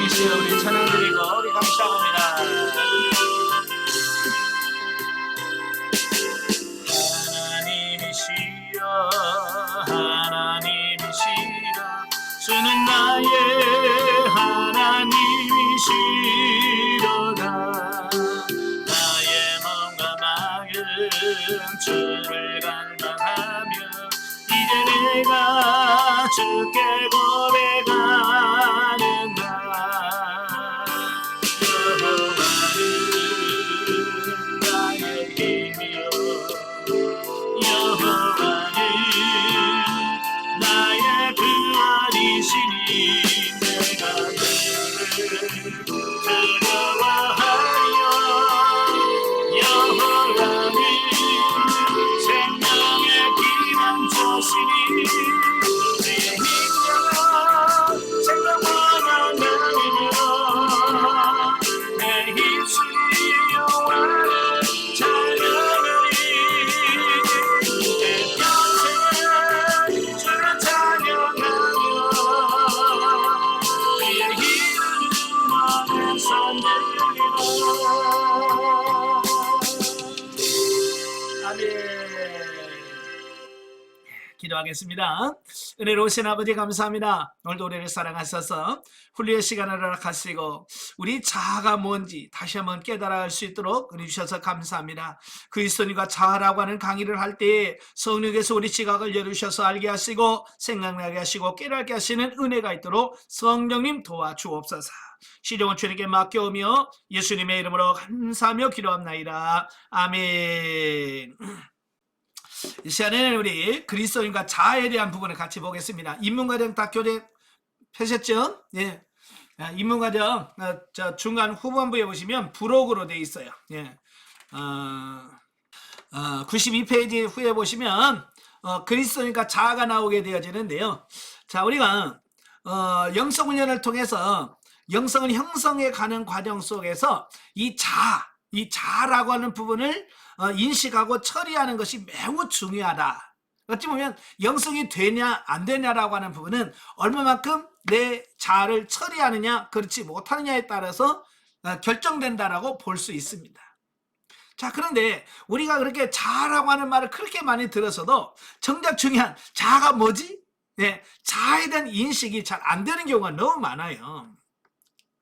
주님이시여 우리 찬양 드리고 우리 감사합니다. 하나님이시여 주는 나의 하나님이시로다. 나의 몸과 마음 주를 갈망하며 이제 내가 주께 고백하는다. 여호와는 나의 힘이요 여호와는 나의 구원이시니 내가 그를 두려워하여 여호와는 생명의 기반자시니 내 힘과 생명보다 나으며 내 힘쓰 여호와를 찬양하리. 내 평생 주를 찬양하며 그의 이름을 선들리라. 아멘. 기도하겠습니다. 은혜로우신 아버지 감사합니다. 오늘도 우리를 사랑하셔서 훈련의 시간을 허락하시고 우리 자아가 뭔지 다시 한번 깨달아 알 수 있도록 은혜 주셔서 감사합니다. 그리스도인과 자아라고 하는 강의를 할 때에 성령께서 우리 지각을 열으셔서 알게 하시고 생각나게 하시고 깨닫게 하시는 은혜가 있도록 성령님 도와주옵소서. 시종은 주님께 맡겨오며 예수님의 이름으로 감사하며 기도합나이다. 아멘. 이 시간에는 우리 그리스도인과 자아에 대한 부분을 같이 보겠습니다. 입문과정 다 교재 펴셨죠? 예. 입문과정 저 중간 후반부에 보시면 부록으로 되어 있어요. 예. 92페이지 후에 보시면 그리스도인과 자아가 나오게 되어지는데요. 자, 우리가 영성훈련을 통해서 영성을 형성해 가는 과정 속에서 이 자아라고 하는 부분을 인식하고 처리하는 것이 매우 중요하다. 어찌 보면 영성이 되냐 안 되냐라고 하는 부분은 얼마만큼 내 자아를 처리하느냐 그렇지 못하느냐에 따라서 결정된다라고 볼 수 있습니다. 자, 그런데 우리가 그렇게 자아라고 하는 말을 그렇게 많이 들어서도 정작 중요한 자아가 뭐지? 네, 자아에 대한 인식이 잘 안 되는 경우가 너무 많아요.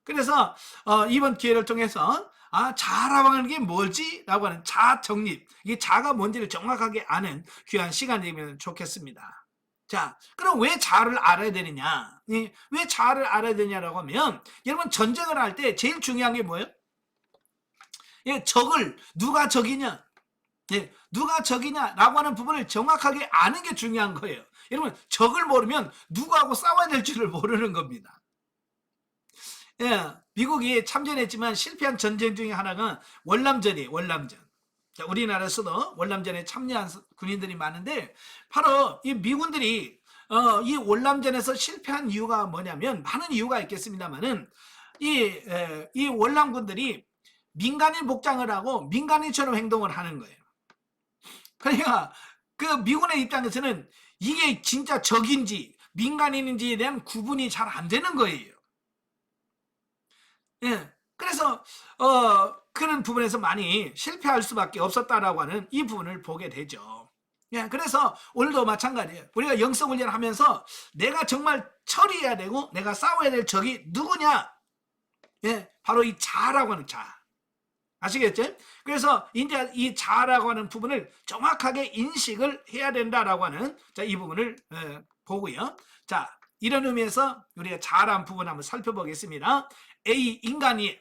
그래서 이번 기회를 통해서 자아라고 하는 게 뭘지? 라고 하는 자아 정립, 이게 자아가 뭔지를 정확하게 아는 귀한 시간이 되면 좋겠습니다. 자, 그럼 왜 자아를 알아야 되느냐? 왜 자아를 알아야 되냐라고 하면 여러분 전쟁을 할 때 제일 중요한 게 뭐예요? 적을 누가 적이냐? 누가 적이냐라고 하는 부분을 정확하게 아는 게 중요한 거예요. 여러분 적을 모르면 누구하고 싸워야 될지를 모르는 겁니다. 미국이 참전했지만 실패한 전쟁 중에 하나가 월남전이에요. 월남전. 자, 우리나라에서도 월남전에 참여한 군인들이 많은데 바로 이 미군들이 이 월남전에서 실패한 이유가 뭐냐면 많은 이유가 있겠습니다만은 이 월남군들이 민간인 복장을 하고 민간인처럼 행동을 하는 거예요. 그러니까 그 미군의 입장에서는 이게 진짜 적인지 민간인인지에 대한 구분이 잘 안 되는 거예요. 그래서 그런 부분에서 많이 실패할 수밖에 없었다라고 하는 이 부분을 보게 되죠. 그래서 오늘도 마찬가지예요. 우리가 영성훈련을 하면서 내가 정말 처리해야 되고 내가 싸워야 될 적이 누구냐? 바로 이 자아라고 하는 자아. 아시겠죠? 그래서 이제 이 자아라고 하는 부분을 정확하게 인식을 해야 된다라고 하는 이 부분을 보고요. 자, 이런 의미에서 우리가 자아라는 부분 한번 살펴보겠습니다. 인간이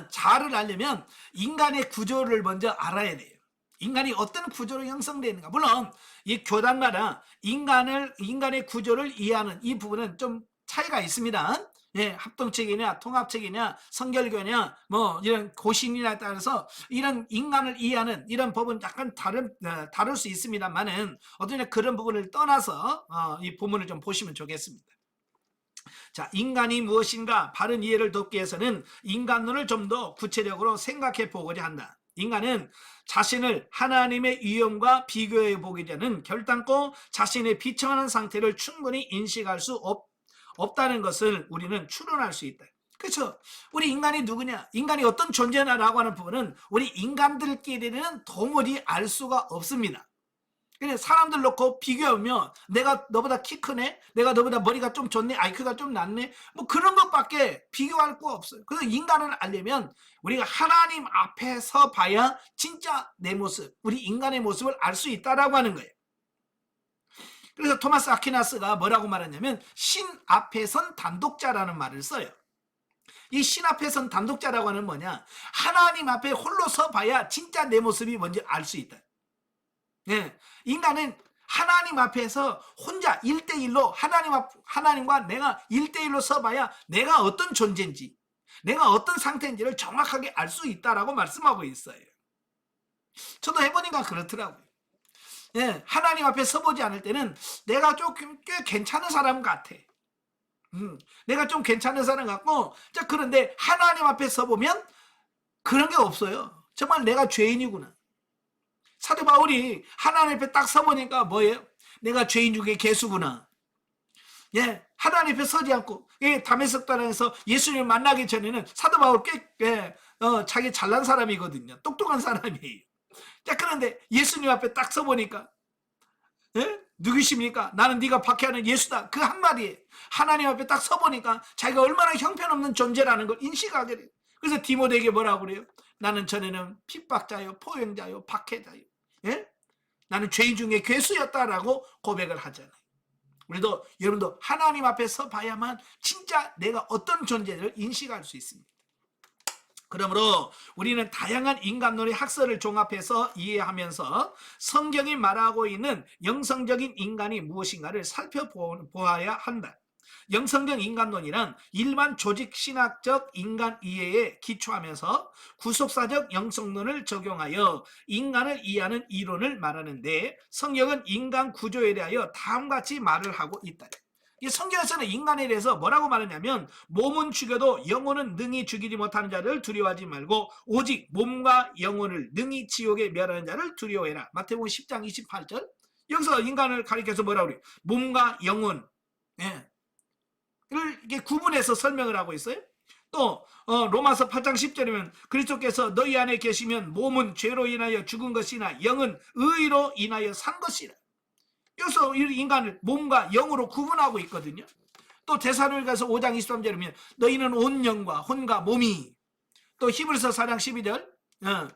자아를 알려면 인간의 구조를 먼저 알아야 돼요. 인간이 어떤 구조로 형성되는가. 물론 이 교단마다 인간의 구조를 이해하는 이 부분은 좀 차이가 있습니다. 합동체계냐 통합체계냐 성결교냐 뭐 이런 고신이냐에 따라서 이런 인간을 이해하는 이런 법은 약간 다를 수 있습니다만은 어쩌면 그런 부분을 떠나서 이 본문을 좀 보시면 좋겠습니다. 자, 인간이 무엇인가 바른 이해를 돕기 위해서는 인간론을 좀 더 구체적으로 생각해 보고자 한다. 인간은 자신을 하나님의 위엄과 비교해 보기 전에는 결단코 자신의 비참한 상태를 충분히 인식할 수 없다는 것을 우리는 추론할 수 있다. 그렇죠? 우리 인간이 누구냐? 인간이 어떤 존재냐라고 하는 부분은 우리 인간들끼리는 도무지 알 수가 없습니다. 그냥 사람들 놓고 비교하면 내가 너보다 키 크네? 내가 너보다 머리가 좀 좋네? IQ가 좀 낮네? 뭐 그런 것밖에 비교할 거 없어요. 그래서 인간을 알려면 우리가 하나님 앞에서 봐야 진짜 내 모습, 우리 인간의 모습을 알 수 있다라고 하는 거예요. 그래서 토마스 아퀴나스가 뭐라고 말하냐면 신 앞에 선 단독자라는 말을 써요. 이 신 앞에 선 단독자라고 하는 뭐냐? 하나님 앞에 홀로 서 봐야 진짜 내 모습이 뭔지 알 수 있다. 예, 인간은 하나님 앞에서 혼자 1대1로 하나님과 내가 1대1로 서봐야 내가 어떤 존재인지, 내가 어떤 상태인지를 정확하게 알 수 있다라고 말씀하고 있어요. 저도 해보니까 그렇더라고요. 예, 하나님 앞에 서보지 않을 때는 내가 조금 꽤 괜찮은 사람 같아. 내가 좀 괜찮은 사람 같고, 자, 그런데 하나님 앞에 서보면 그런 게 없어요. 정말 내가 죄인이구나. 사도 바울이 하나님 앞에 딱 서보니까 뭐예요? 내가 죄인 중에 개수구나. 예, 하나님 앞에 서지 않고, 예, 다메섹 도상에서 예수님을 만나기 전에는 사도 바울 꽤 자기 잘난 사람이거든요. 똑똑한 사람이에요. 자, 그런데 예수님 앞에 딱 서보니까, 예? 누구십니까? 나는 네가 박해하는 예수다. 그 한마디에 하나님 앞에 딱 서보니까 자기가 얼마나 형편없는 존재라는 걸 인식하게 돼요. 그래서 디모데에게 뭐라고 그래요? 나는 전에는 핍박자요, 포용자요, 박해자요. 예? 나는 죄인 중에 괴수였다라고 고백을 하잖아요. 우리도 여러분도 하나님 앞에 서 봐야만 진짜 내가 어떤 존재를 인식할 수 있습니다. 그러므로 우리는 다양한 인간론의 학설을 종합해서 이해하면서 성경이 말하고 있는 영성적인 인간이 무엇인가를 살펴보아야 한다. 영성적 인간론이란 일반 조직신학적 인간 이해에 기초하면서 구속사적 영성론을 적용하여 인간을 이해하는 이론을 말하는데, 성경은 인간 구조에 대하여 다음과 같이 말을 하고 있다. 이 성경에서는 인간에 대해서 뭐라고 말하냐면, 몸은 죽여도 영혼은 능히 죽이지 못하는 자를 두려워하지 말고 오직 몸과 영혼을 능히 지옥에 멸하는 자를 두려워해라. 마태복음 10장 28절. 여기서 인간을 가리켜서 뭐라고 그래요? 몸과 영혼, 예, 를 이렇게 구분해서 설명을 하고 있어요. 또 로마서 8장 10절이면 그리스도께서 너희 안에 계시면 몸은 죄로 인하여 죽은 것이나 영은 의로 인하여 산 것이라. 여기서 인간을 몸과 영으로 구분하고 있거든요. 또 데살로니가서 5장 23절이면 너희는 온 영과 혼과 몸이, 또 히브리서 4장 12절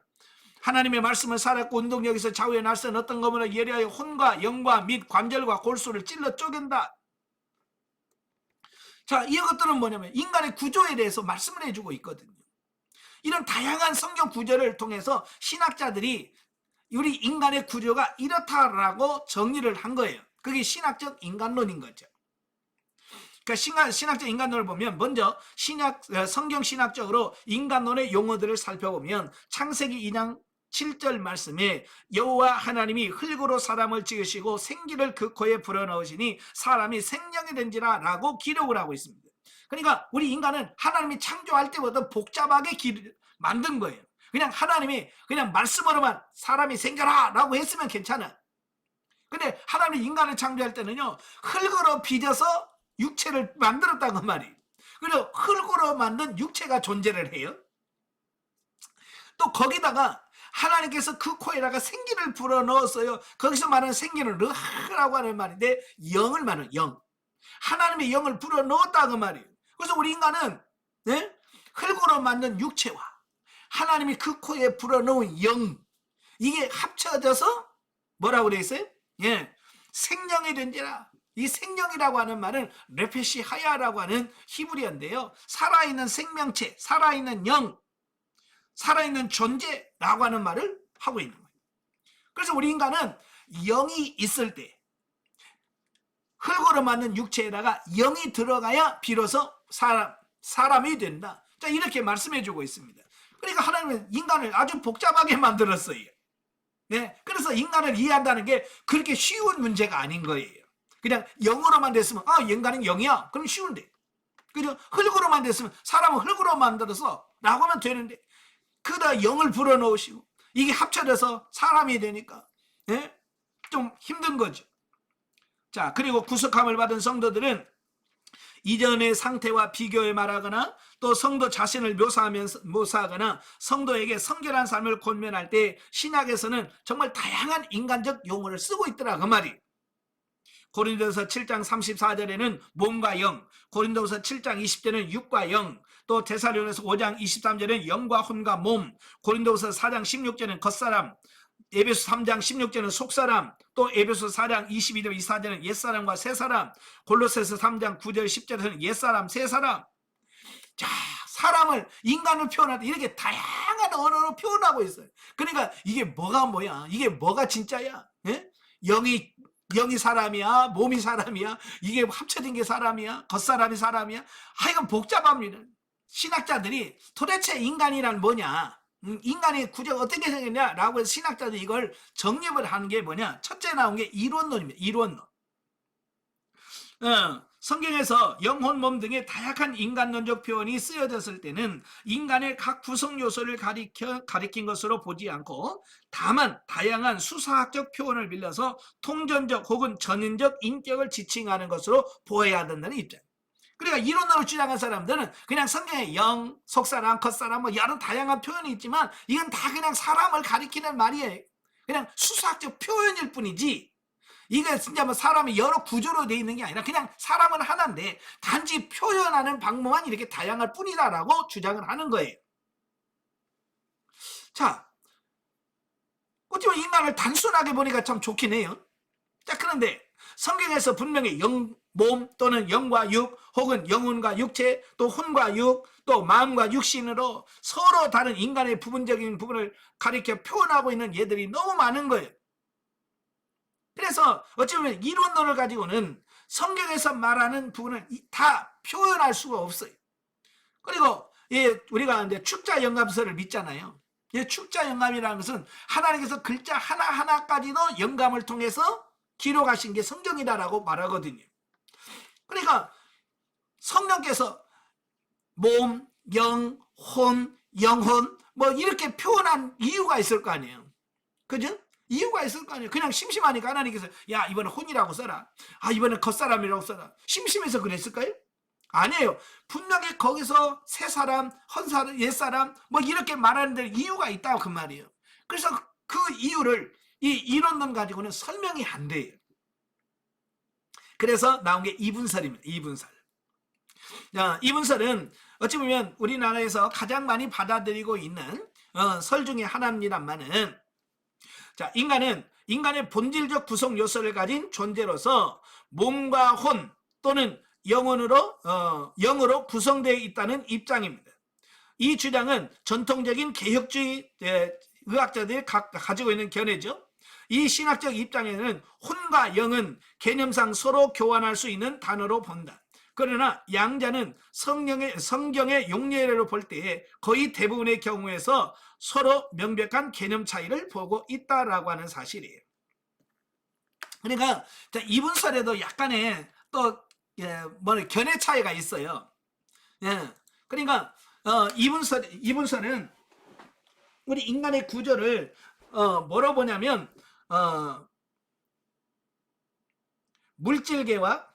하나님의 말씀을 살았고 운동력에서 좌우의 날선 어떤 것보다 예리하여 혼과 영과 및 관절과 골수를 찔러 쪼갠다. 자, 이것들은 뭐냐면 인간의 구조에 대해서 말씀을 해주고 있거든요. 이런 다양한 성경 구절을 통해서 신학자들이 우리 인간의 구조가 이렇다라고 정리를 한 거예요. 그게 신학적 인간론인 거죠. 그러니까 신학적 인간론을 보면 먼저 성경 신학적으로 인간론의 용어들을 살펴보면 창세기 2장 7절 말씀에 여호와 하나님이 흙으로 사람을 지으시고 생기를 그 코에 불어넣으시니 사람이 생명이 된지라 라고 기록을 하고 있습니다. 그러니까 우리 인간은 하나님이 창조할 때보다 복잡하게 만든 거예요. 그냥 하나님이 그냥 말씀으로만 사람이 생겨라 라고 했으면 괜찮아. 근데 하나님이 인간을 창조할 때는요, 흙으로 빚어서 육체를 만들었다는 말이에요. 그리고 흙으로 만든 육체가 존재를 해요. 또 거기다가 하나님께서 그 코에다가 생기를 불어넣었어요. 거기서 말하는 생기는 르하라고 하는 말인데 영을 말하는 영, 하나님의 영을 불어넣었다는 말이에요. 그래서 우리 인간은 흙으로 만든 육체와 하나님이 그 코에 불어넣은 영, 이게 합쳐져서 뭐라고 되어 있어요? 예, 생명이 된지라. 이 생명이라고 하는 말은 레페시 하야라고 하는 히브리어인데요, 살아있는 생명체, 살아있는 영, 살아있는 존재라고 하는 말을 하고 있는 거예요. 그래서 우리 인간은 영이 있을 때 흙으로 만든 육체에다가 영이 들어가야 비로소 사람이 된다. 자, 이렇게 말씀해 주고 있습니다. 그러니까 하나님은 인간을 아주 복잡하게 만들었어요. 네, 그래서 인간을 이해한다는 게 그렇게 쉬운 문제가 아닌 거예요. 그냥 영으로만 됐으면 인간은 영이야, 그럼 쉬운데, 그냥 흙으로만 됐으면 사람은 흙으로 만들어서 라고 하면 되는데, 그다 영을 불어넣으시고 이게 합쳐져서 사람이 되니까 좀 힘든 거죠. 자, 그리고 구속함을 받은 성도들은 이전의 상태와 비교해 말하거나 또 성도 자신을 묘사하거나 성도에게 성결한 삶을 권면할 때 신약에서는 정말 다양한 인간적 용어를 쓰고 있더라 그 말이. 고린도서 7장 34절에는 몸과 영, 고린도서 7장 20절에는 육과 영, 또 데살로니가서 5장 23절에는 영과 혼과 몸, 고린도서 4장 16절에는 겉사람, 에베소 3장 16절은 속사람, 또 에베소 4장 22절 24절은 옛사람과 새사람, 골로새서 3장 9절 10절에는 옛사람 새사람. 자, 사람을, 인간을 표현할 때 이렇게 다양한 언어로 표현하고 있어요. 그러니까 이게 뭐가 뭐야, 이게 뭐가 진짜야, 예? 영이 사람이야, 몸이 사람이야, 이게 합쳐진 게 사람이야, 겉사람이 사람이야, 하여간 복잡합니다. 신학자들이 도대체 인간이란 뭐냐, 인간의 구조가 어떻게 생겼냐라고 해서 신학자들이 이걸 정립을 하는 게 뭐냐, 첫째 나온 게 이론론입니다. 이론론. 성경에서 영혼, 몸 등의 다양한 인간론적 표현이 쓰여졌을 때는 인간의 각 구성 요소를 가리킨 것으로 보지 않고 다만 다양한 수사학적 표현을 빌려서 통전적 혹은 전인적 인격을 지칭하는 것으로 보아야 된다는 입장. 그러니까 이론으로 주장한 사람들은 그냥 성경에 영, 속사람, 겉사람 뭐 여러 다양한 표현이 있지만 이건 다 그냥 사람을 가리키는 말이에요. 그냥 수사학적 표현일 뿐이지 이게 진짜 뭐 사람이 여러 구조로 되어 있는 게 아니라 그냥 사람은 하나인데 단지 표현하는 방법만 이렇게 다양할 뿐이다라고 주장을 하는 거예요. 자, 어쩌면 인간을 단순하게 보니까 참 좋긴 해요. 자, 그런데 성경에서 분명히 영, 몸 또는 영과 육 혹은 영혼과 육체 또 혼과 육 또 마음과 육신으로 서로 다른 인간의 부분적인 부분을 가리켜 표현하고 있는 예들이 너무 많은 거예요. 그래서 어쩌면 이론론을 가지고는 성경에서 말하는 부분을 다 표현할 수가 없어요. 그리고 우리가 이제 축자 영감서를 믿잖아요. 축자 영감이라는 것은 하나님께서 글자 하나하나까지도 영감을 통해서 기록하신 게 성경이다라고 말하거든요. 그러니까 성령께서 몸, 영, 혼, 영혼 뭐 이렇게 표현한 이유가 있을 거 아니에요. 그죠? 이유가 있을 거 아니에요. 그냥 심심하니까 하나님께서 야 이번에 혼이라고 써라, 아 이번에 겉사람이라고 써라, 심심해서 그랬을까요? 아니에요. 분명히 거기서 새사람, 헌사람, 옛사람 뭐 이렇게 말하는 데 이유가 있다고 그 말이에요. 그래서 그 이유를 이 이론론 가지고는 설명이 안 돼요. 그래서 나온 게 이분설입니다. 이분설. 이분설은 어찌 보면 우리나라에서 가장 많이 받아들이고 있는 설 중에 하나입니다만은, 자, 인간은 인간의 본질적 구성 요소를 가진 존재로서 몸과 혼 또는 영으로 구성되어 있다는 입장입니다. 이 주장은 전통적인 개혁주의 의학자들이 가지고 있는 견해죠. 이 신학적 입장에는 혼과 영은 개념상 서로 교환할 수 있는 단어로 본다. 그러나 양자는 성경의 용례로 볼 때 거의 대부분의 경우에서 서로 명백한 개념 차이를 보고 있다라고 하는 사실이에요. 그러니까 이분설에도 약간의 또 견해 차이가 있어요. 그러니까 이분설은 우리 인간의 구조를 뭐로 보냐면 물질계와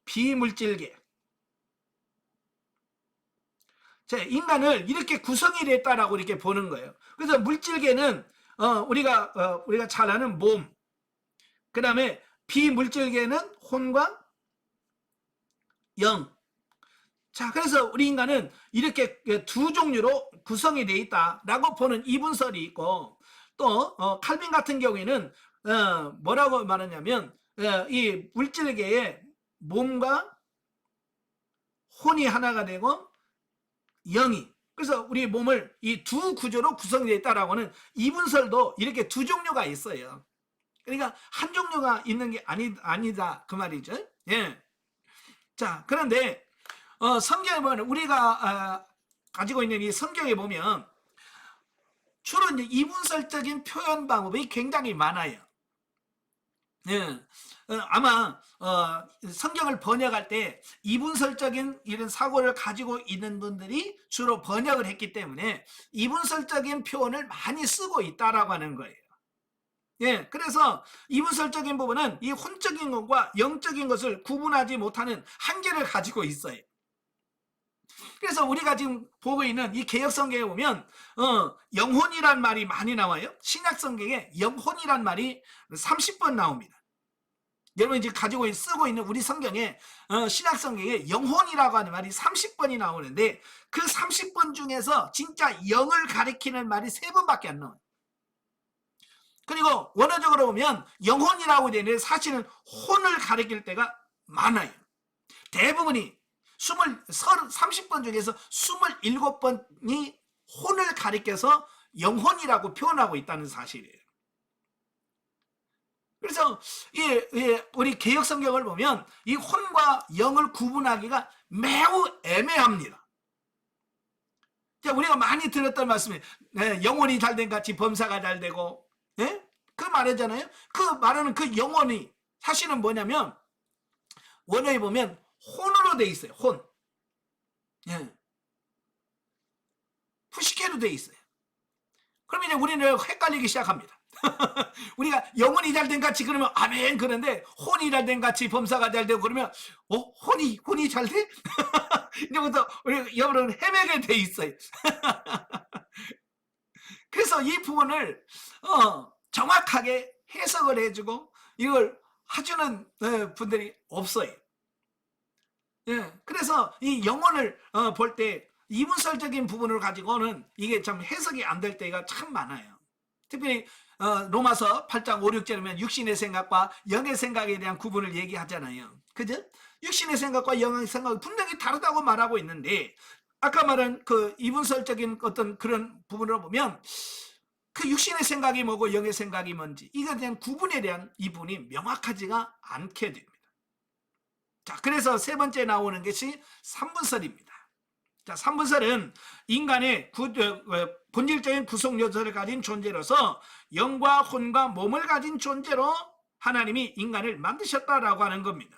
비물질계. 자, 인간을 이렇게 구성이 됐다라고 이렇게 보는 거예요. 그래서 물질계는 우리가 잘 아는 몸, 그 다음에 비물질계는 혼과 영. 자, 그래서 우리 인간은 이렇게 두 종류로 구성이 되어 있다라고 보는 이분설이 있고, 또 칼빈 같은 경우에는 뭐라고 말하냐면 이 물질계의 몸과 혼이 하나가 되고 영이, 그래서 우리 몸을 이 두 구조로 구성되어 있다라고 하는 이분설도 이렇게 두 종류가 있어요. 그러니까 한 종류가 있는 게 아니다 그 말이죠. 예. 자, 그런데 성경에 보면 우리가 가지고 있는 이 성경에 보면 주로 이제 이분설적인 표현 방법이 굉장히 많아요. 예. 아마 성경을 번역할 때 이분설적인 이런 사고를 가지고 있는 분들이 주로 번역을 했기 때문에 이분설적인 표현을 많이 쓰고 있다라고 하는 거예요. 예, 그래서 이분설적인 부분은 이 혼적인 것과 영적인 것을 구분하지 못하는 한계를 가지고 있어요. 그래서 우리가 지금 보고 있는 이 개역 성경에 보면 영혼이란 말이 많이 나와요. 신약 성경에 영혼이란 말이 30번 나옵니다. 여러분이 지금 가지고 쓰고 있는 우리 성경에 신약 성경에 영혼이라고 하는 말이 30번이 나오는데 그 30번 중에서 진짜 영을 가리키는 말이 3번밖에 안 나와요. 그리고 원어적으로 보면 영혼이라고 되는데 사실은 혼을 가리킬 때가 많아요. 대부분이 30번 중에서 27번이 혼을 가리켜서 영혼이라고 표현하고 있다는 사실이에요. 그래서 우리 개역 성경을 보면 이 혼과 영을 구분하기가 매우 애매합니다. 자, 우리가 많이 들었던 말씀이 영혼이 잘된 같이 범사가 잘되고, 예? 그 말이잖아요. 그 말하는 그 영혼이 사실은 뭐냐면 원어에 보면 혼으로 돼 있어요. 혼. 예. 푸시케로 돼 있어요. 그럼 이제 우리는 헷갈리기 시작합니다. 우리가 영혼이 잘된 같이 그러면 아멘 그런데 혼이 잘된 같이 범사가 잘되고 그러면 혼이 잘돼? 이제부터 우리 여러분 헤매게 돼 있어요. 그래서 이 부분을 정확하게 해석을 해주고 이걸 해주는 분들이 없어요. 예, 그래서 이 영혼을 볼 때 이분설적인 부분을 가지고는 이게 참 해석이 안 될 때가 참 많아요. 특별히 로마서 8장 5, 6절에 보면 육신의 생각과 영의 생각에 대한 구분을 얘기하잖아요. 그죠? 육신의 생각과 영의 생각이 분명히 다르다고 말하고 있는데 아까 말한 그 이분설적인 어떤 그런 부분을 보면 그 육신의 생각이 뭐고 영의 생각이 뭔지 이거에 대한 구분에 대한 이 부분이 명확하지가 않게 됩니다. 자, 그래서 세 번째 나오는 것이 삼분설입니다. 자, 삼분설은 인간의 본질적인 구성 요소를 가진 존재로서 영과 혼과 몸을 가진 존재로 하나님이 인간을 만드셨다라고 하는 겁니다.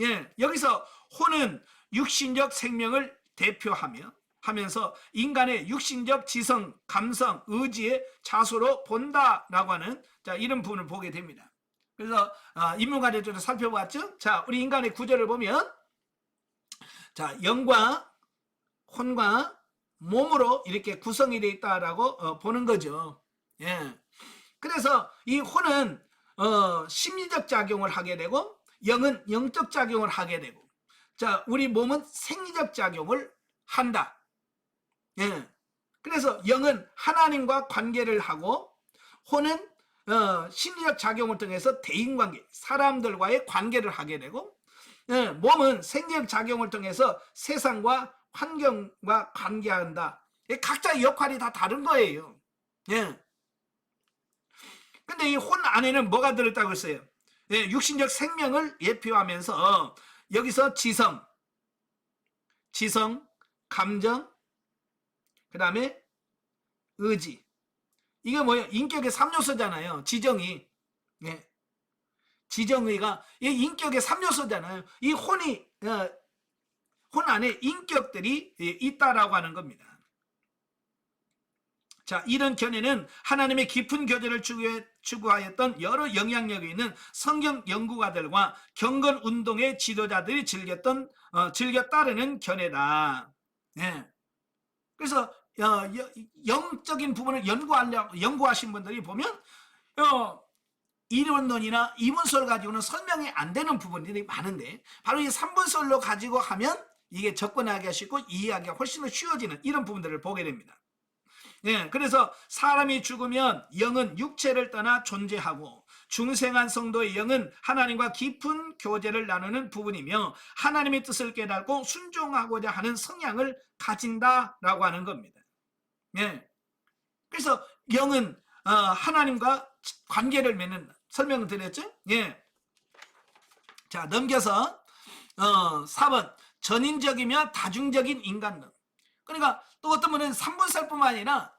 예, 여기서 혼은 육신적 생명을 대표하면서 인간의 육신적 지성, 감성, 의지의 자소로 본다라고 하는 이런 부분을 보게 됩니다. 그래서 인문과제적으로 살펴봤죠. 자, 우리 인간의 구조를 보면 자, 영과 혼과 몸으로 이렇게 구성이 되어 있다라고 보는 거죠. 예. 그래서 이 혼은 심리적 작용을 하게 되고 영은 영적 작용을 하게 되고 자, 우리 몸은 생리적 작용을 한다. 예. 그래서 영은 하나님과 관계를 하고 혼은 심리적 작용을 통해서 대인관계, 사람들과의 관계를 하게 되고 몸은 생리적 작용을 통해서 세상과 환경과 관계한다. 각자의 역할이 다 다른 거예요. 예. 근데 이 혼 안에는 뭐가 들었다고 했어요? 예, 육신적 생명을 예표하면서 여기서 지성, 감정, 그 다음에 의지. 이게 뭐예요? 인격의 3요소잖아요. 지정의. 예. 지정의가 인격의 3요소잖아요. 이 혼 안에 인격들이 있다라고 하는 겁니다. 자, 이런 견해는 하나님의 깊은 교제를 추구하였던 여러 영향력이 있는 성경 연구가들과 경건 운동의 지도자들이 즐겨 따르는 견해다. 예. 그래서 영적인 부분을 연구하신 분들이 보면 이론론이나 이분설 가지고는 설명이 안 되는 부분들이 많은데 바로 이 3분설로 가지고 하면 이게 접근하기가 쉽고 이해하기가 훨씬 더 쉬워지는 이런 부분들을 보게 됩니다. 예, 그래서 사람이 죽으면 영은 육체를 떠나 존재하고 중생한 성도의 영은 하나님과 깊은 교제를 나누는 부분이며 하나님의 뜻을 깨닫고 순종하고자 하는 성향을 가진다라고 하는 겁니다. 예, 그래서 영은 하나님과 관계를 맺는 설명을 드렸죠. 예. 자, 넘겨서 4번 전인적이며 다중적인 인간론. 그러니까 또 어떤 분은 3분설뿐만 아니라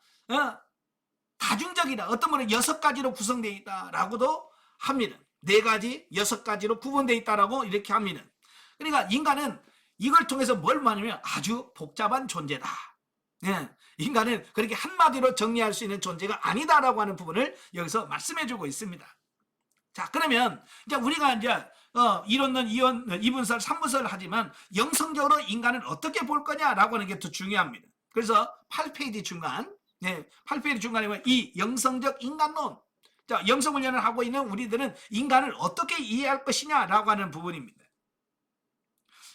다중적이다. 어떤 분은 6가지로 구성되어 있다라고도 합니다. 4가지, 6가지로 구분되어 있다라고 이렇게 합니다. 그러니까 인간은 이걸 통해서 뭘 말하냐면 아주 복잡한 존재다. 예, 인간은 그렇게 한마디로 정리할 수 있는 존재가 아니다라고 하는 부분을 여기서 말씀해주고 있습니다. 자, 그러면 이제 우리가 이제 이론론, 이분설, 삼분설 하지만 영성적으로 인간을 어떻게 볼 거냐라고 하는 게 더 중요합니다. 그래서 8페이지 중간, 8페이지 중간에 보면 이 영성적 인간론, 자, 영성훈련을 하고 있는 우리들은 인간을 어떻게 이해할 것이냐라고 하는 부분입니다.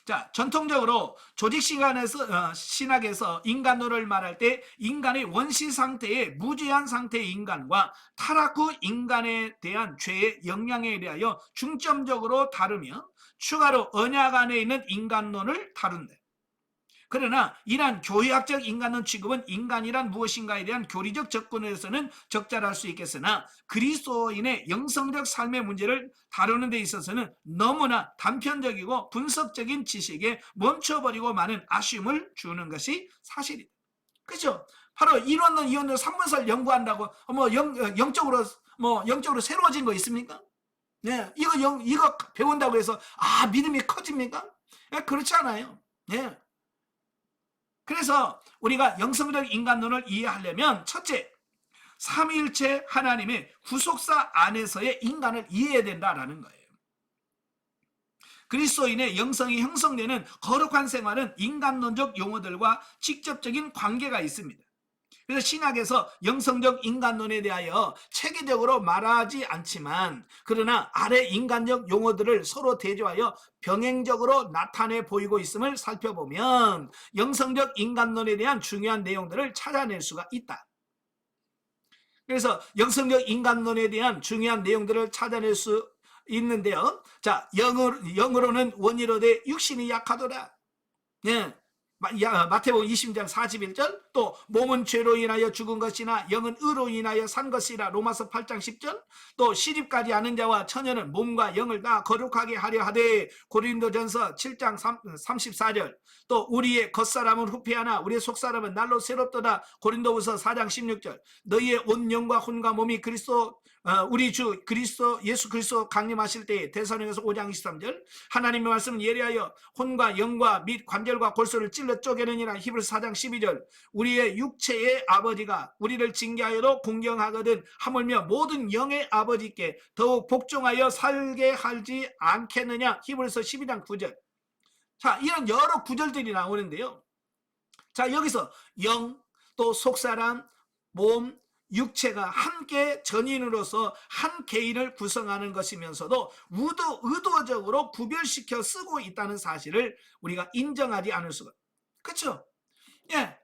자, 전통적으로 조직 신학에서 인간론을 말할 때 인간의 원시 상태의 무죄한 상태의 인간과 타락 후 인간에 대한 죄의 영향에 대하여 중점적으로 다루며 추가로 언약 안에 있는 인간론을 다룬다. 그러나 이러한 교회학적 인간론 취급은 인간이란 무엇인가에 대한 교리적 접근에서는 적절할 수 있겠으나 그리스도인의 영성적 삶의 문제를 다루는 데 있어서는 너무나 단편적이고 분석적인 지식에 멈춰버리고 많은 아쉬움을 주는 것이 사실이다. 그렇죠? 바로 이론론, 이론론, 삼분설 연구한다고 영적으로 새로워진 거 있습니까? 네, 이거 배운다고 해서 믿음이 커집니까? 네, 그렇지 않아요. 네. 그래서 우리가 영성적 인간론을 이해하려면 첫째, 삼위일체 하나님의 구속사 안에서의 인간을 이해해야 된다라는 거예요. 그리스도인의 영성이 형성되는 거룩한 생활은 인간론적 용어들과 직접적인 관계가 있습니다. 그래서 신학에서 영성적 인간론에 대하여 체계적으로 말하지 않지만 그러나 아래 인간적 용어들을 서로 대조하여 병행적으로 나타내 보이고 있음을 살펴보면 영성적 인간론에 대한 중요한 내용들을 찾아낼 수가 있다. 그래서 영성적 인간론에 대한 중요한 내용들을 찾아낼 수 있는데요. 자, 영어로는 원이로되 육신이 약하도다. 네. 마태복음 20장 41절, 또 몸은 죄로 인하여 죽은 것이나 영은 의로 인하여 산 것이라 로마서 8장 10절, 또 시집가지 않은 자와 처녀는 몸과 영을 다 거룩하게 하려 하되 고린도전서 7장 34절, 또 우리의 겉사람은 후패하나 우리의 속사람은 날로 새롭도다 고린도후서 4장 16절, 너희의 온 영과 혼과 몸이 우리 주 그리스도 예수 그리스도 강림하실 때에 데살로니가서 5장 23절, 하나님의 말씀은 예리하여 혼과 영과 및 관절과 골수를 찔러 쪼개느니라 히브리서 4장 12절, 우리의 육체의 아버지가 우리를 징계하여도 공경하거든 하물며 모든 영의 아버지께 더욱 복종하여 살게 하지 않겠느냐 히브리서 12장 9절. 자, 이런 여러 구절들이 나오는데요. 자, 여기서 영, 또 속사람, 몸, 육체가 함께 전인으로서 한 개인을 구성하는 것이면서도 의도적으로 구별시켜 쓰고 있다는 사실을 우리가 인정하지 않을 수가. 그렇죠? 예,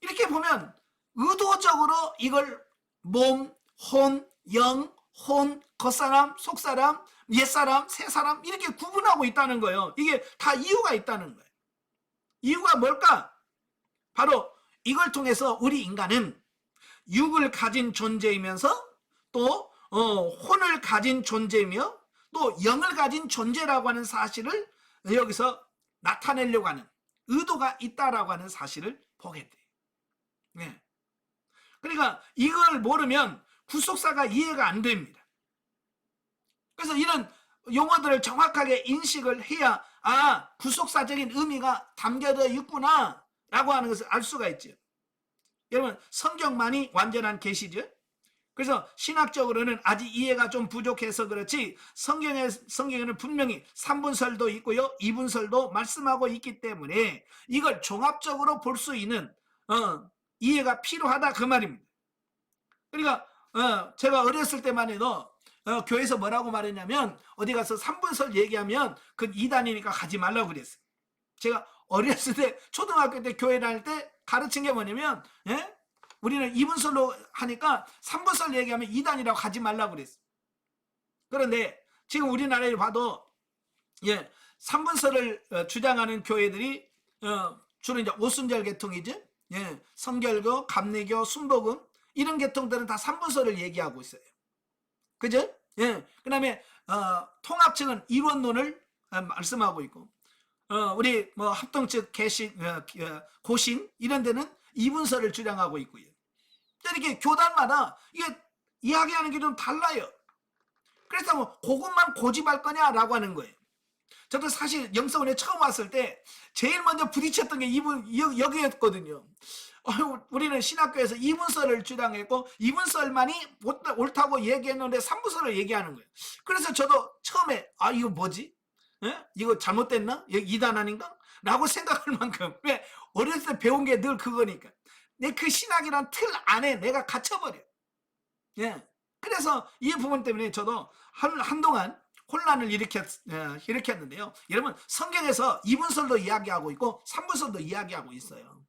이렇게 보면 의도적으로 이걸 몸, 혼, 영, 혼, 겉사람, 속사람, 옛사람, 새사람 이렇게 구분하고 있다는 거예요. 이게 다 이유가 있다는 거예요. 이유가 뭘까? 바로 이걸 통해서 우리 인간은 육을 가진 존재이면서 또 혼을 가진 존재이며 또 영을 가진 존재라고 하는 사실을 여기서 나타내려고 하는 의도가 있다라고 하는 사실을 보게 돼요. 네. 그러니까 이걸 모르면 구속사가 이해가 안 됩니다. 그래서 이런 용어들을 정확하게 인식을 해야 구속사적인 의미가 담겨져 있구나 라고 하는 것을 알 수가 있죠. 여러분, 성경만이 완전한 계시죠. 그래서 신학적으로는 아직 이해가 좀 부족해서 그렇지 성경에는 분명히 3분설도 있고요 2분설도 말씀하고 있기 때문에 이걸 종합적으로 볼 수 있는 이해가 필요하다 그 말입니다. 그러니까 제가 어렸을 때만 해도 교회에서 뭐라고 말했냐면 어디 가서 3분설 얘기하면 그건 이단이니까 가지 말라고 그랬어요. 제가 어렸을 때 초등학교 때 교회 다닐 때 가르친 게 뭐냐면 우리는 2분설로 하니까 3분설 얘기하면 이단이라고 하지 말라고 그랬어요. 그런데 지금 우리나라에 봐도 3분설을 주장하는 교회들이 주로 이제 오순절 계통이죠. 성결교, 감리교, 순복음 이런 계통들은 다 3분설을 얘기하고 있어요. 그죠? 그 다음에 통합 측은 이원론을 말씀하고 있고 우리 뭐 합동 측 고신 이런 데는 2분설을 주장하고 있고요. 이렇게 교단마다 이게 이야기하는 게 좀 달라요. 그래서 뭐 그것만 고집할 거냐라고 하는 거예요. 저도 사실 영성원에 처음 왔을 때 제일 먼저 부딪혔던 게 여기였거든요. 우리는 신학교에서 이분설을 주장했고 이분설만이 옳다고 얘기했는데 삼분설을 얘기하는 거예요. 그래서 저도 처음에 이거 뭐지? 이거 잘못됐나? 이단 아닌가? 라고 생각할 만큼, 왜? 어렸을 때 배운 게 늘 그거니까. 내 그 신학이란 틀 안에 내가 갇혀버려. 예. 그래서 이 부분 때문에 저도 한동안 혼란을 일으켰는데요. 여러분, 성경에서 이분설도 이야기하고 있고 삼분설도 이야기하고 있어요.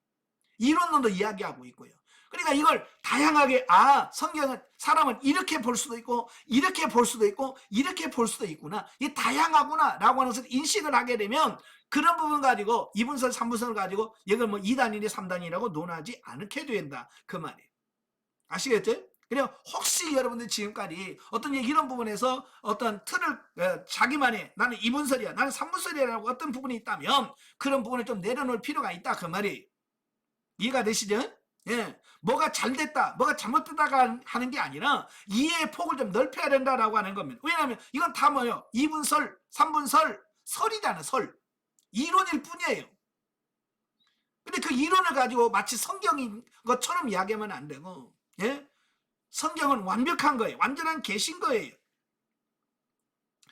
이론론도 이야기하고 있고요. 그러니까 이걸 다양하게 성경은 사람은 이렇게 볼 수도 있고 이렇게 볼 수도 있고 이렇게 볼 수도 있구나, 이 다양하구나 라고 하는 것을 인식을 하게 되면 그런 부분 가지고 이분설 삼분설을 가지고 이걸 뭐 2단이니 3단이라고 논하지 않게 된다, 그 말이에요. 아시겠죠? 그냥 혹시 여러분들 지금까지 어떤 이런 부분에서 어떤 틀을 자기만의 나는 이분설이야 나는 삼분설이라고 어떤 부분이 있다면 그런 부분을 좀 내려놓을 필요가 있다, 그 말이. 이해가 되시죠? 예, 뭐가 잘됐다 뭐가 잘못됐다가 하는 게 아니라 이해의 폭을 좀 넓혀야 된다라고 하는 겁니다. 왜냐하면 이건 다 뭐예요? 이분설, 삼분설, 설이잖아요. 설, 이론일 뿐이에요. 근데 그 이론을 가지고 마치 성경인 것처럼 이야기하면 안 되고, 예? 성경은 완벽한 거예요. 완전한 계신 거예요.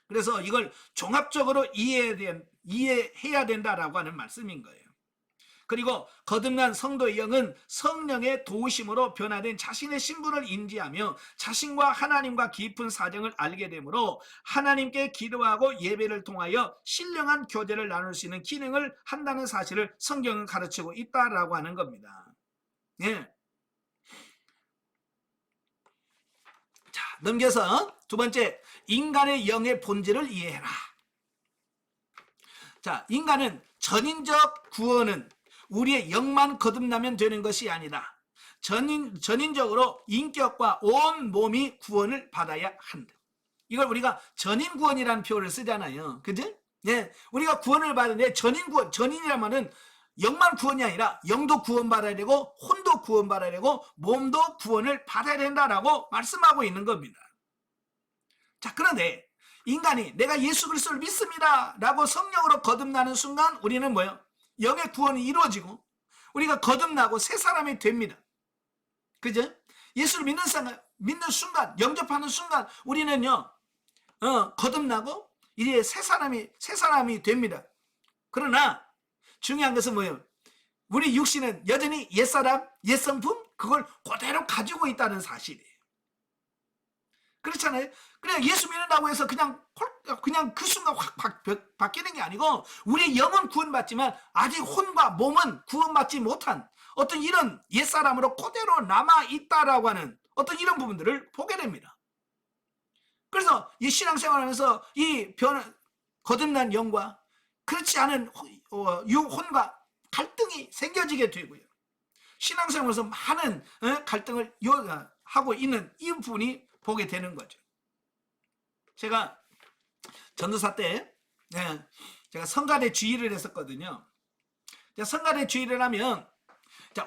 그래서 이걸 종합적으로 이해해야 된다라고 하는 말씀인 거예요. 그리고 거듭난 성도의 영은 성령의 도우심으로 변화된 자신의 신분을 인지하며 자신과 하나님과 깊은 사정을 알게 되므로 하나님께 기도하고 예배를 통하여 신령한 교제를 나눌 수 있는 기능을 한다는 사실을 성경은 가르치고 있다라고 하는 겁니다. 예. 자, 넘겨서 두 번째, 인간의 영의 본질을 이해해라. 자, 인간은 전인적 구원은 우리의 영만 거듭나면 되는 것이 아니다. 전인적으로 인격과 온 몸이 구원을 받아야 한다. 이걸 우리가 전인 구원이라는 표현을 쓰잖아요. 그죠? 예, 우리가 구원을 받는데 전인 구원, 전인이란 말은 영만 구원이 아니라 영도 구원받아야 되고 혼도 구원받아야 되고 몸도 구원을 받아야 된다라고 말씀하고 있는 겁니다. 자, 그런데 인간이 내가 예수 그리스도를 믿습니다 라고 성령으로 거듭나는 순간 우리는 뭐예요? 영의 구원이 이루어지고 우리가 거듭나고 새 사람이 됩니다. 그죠? 예수를 믿는 순간, 영접하는 순간 우리는요 거듭나고 이제 새 사람이 됩니다. 그러나 중요한 것은 뭐예요? 우리 육신은 여전히 옛사람, 옛성품 그걸 그대로 가지고 있다는 사실이에요. 그렇잖아요. 그냥 예수 믿는다고 해서 그냥 그 순간 확 바뀌는 게 아니고 우리의 영은 구원받지만 아직 혼과 몸은 구원받지 못한 어떤 이런 옛사람으로 그대로 남아있다라고 하는 어떤 이런 부분들을 보게 됩니다. 그래서 이 신앙생활하면서 이 거듭난 영과 그렇지 않은 혼과 갈등이 생겨지게 되고요. 신앙생활에서 많은 갈등을 하고 있는 이 부분이 보게 되는 거죠. 제가 전도사 때 제가 성가대 주일을 했었거든요. 성가대 주일을 하면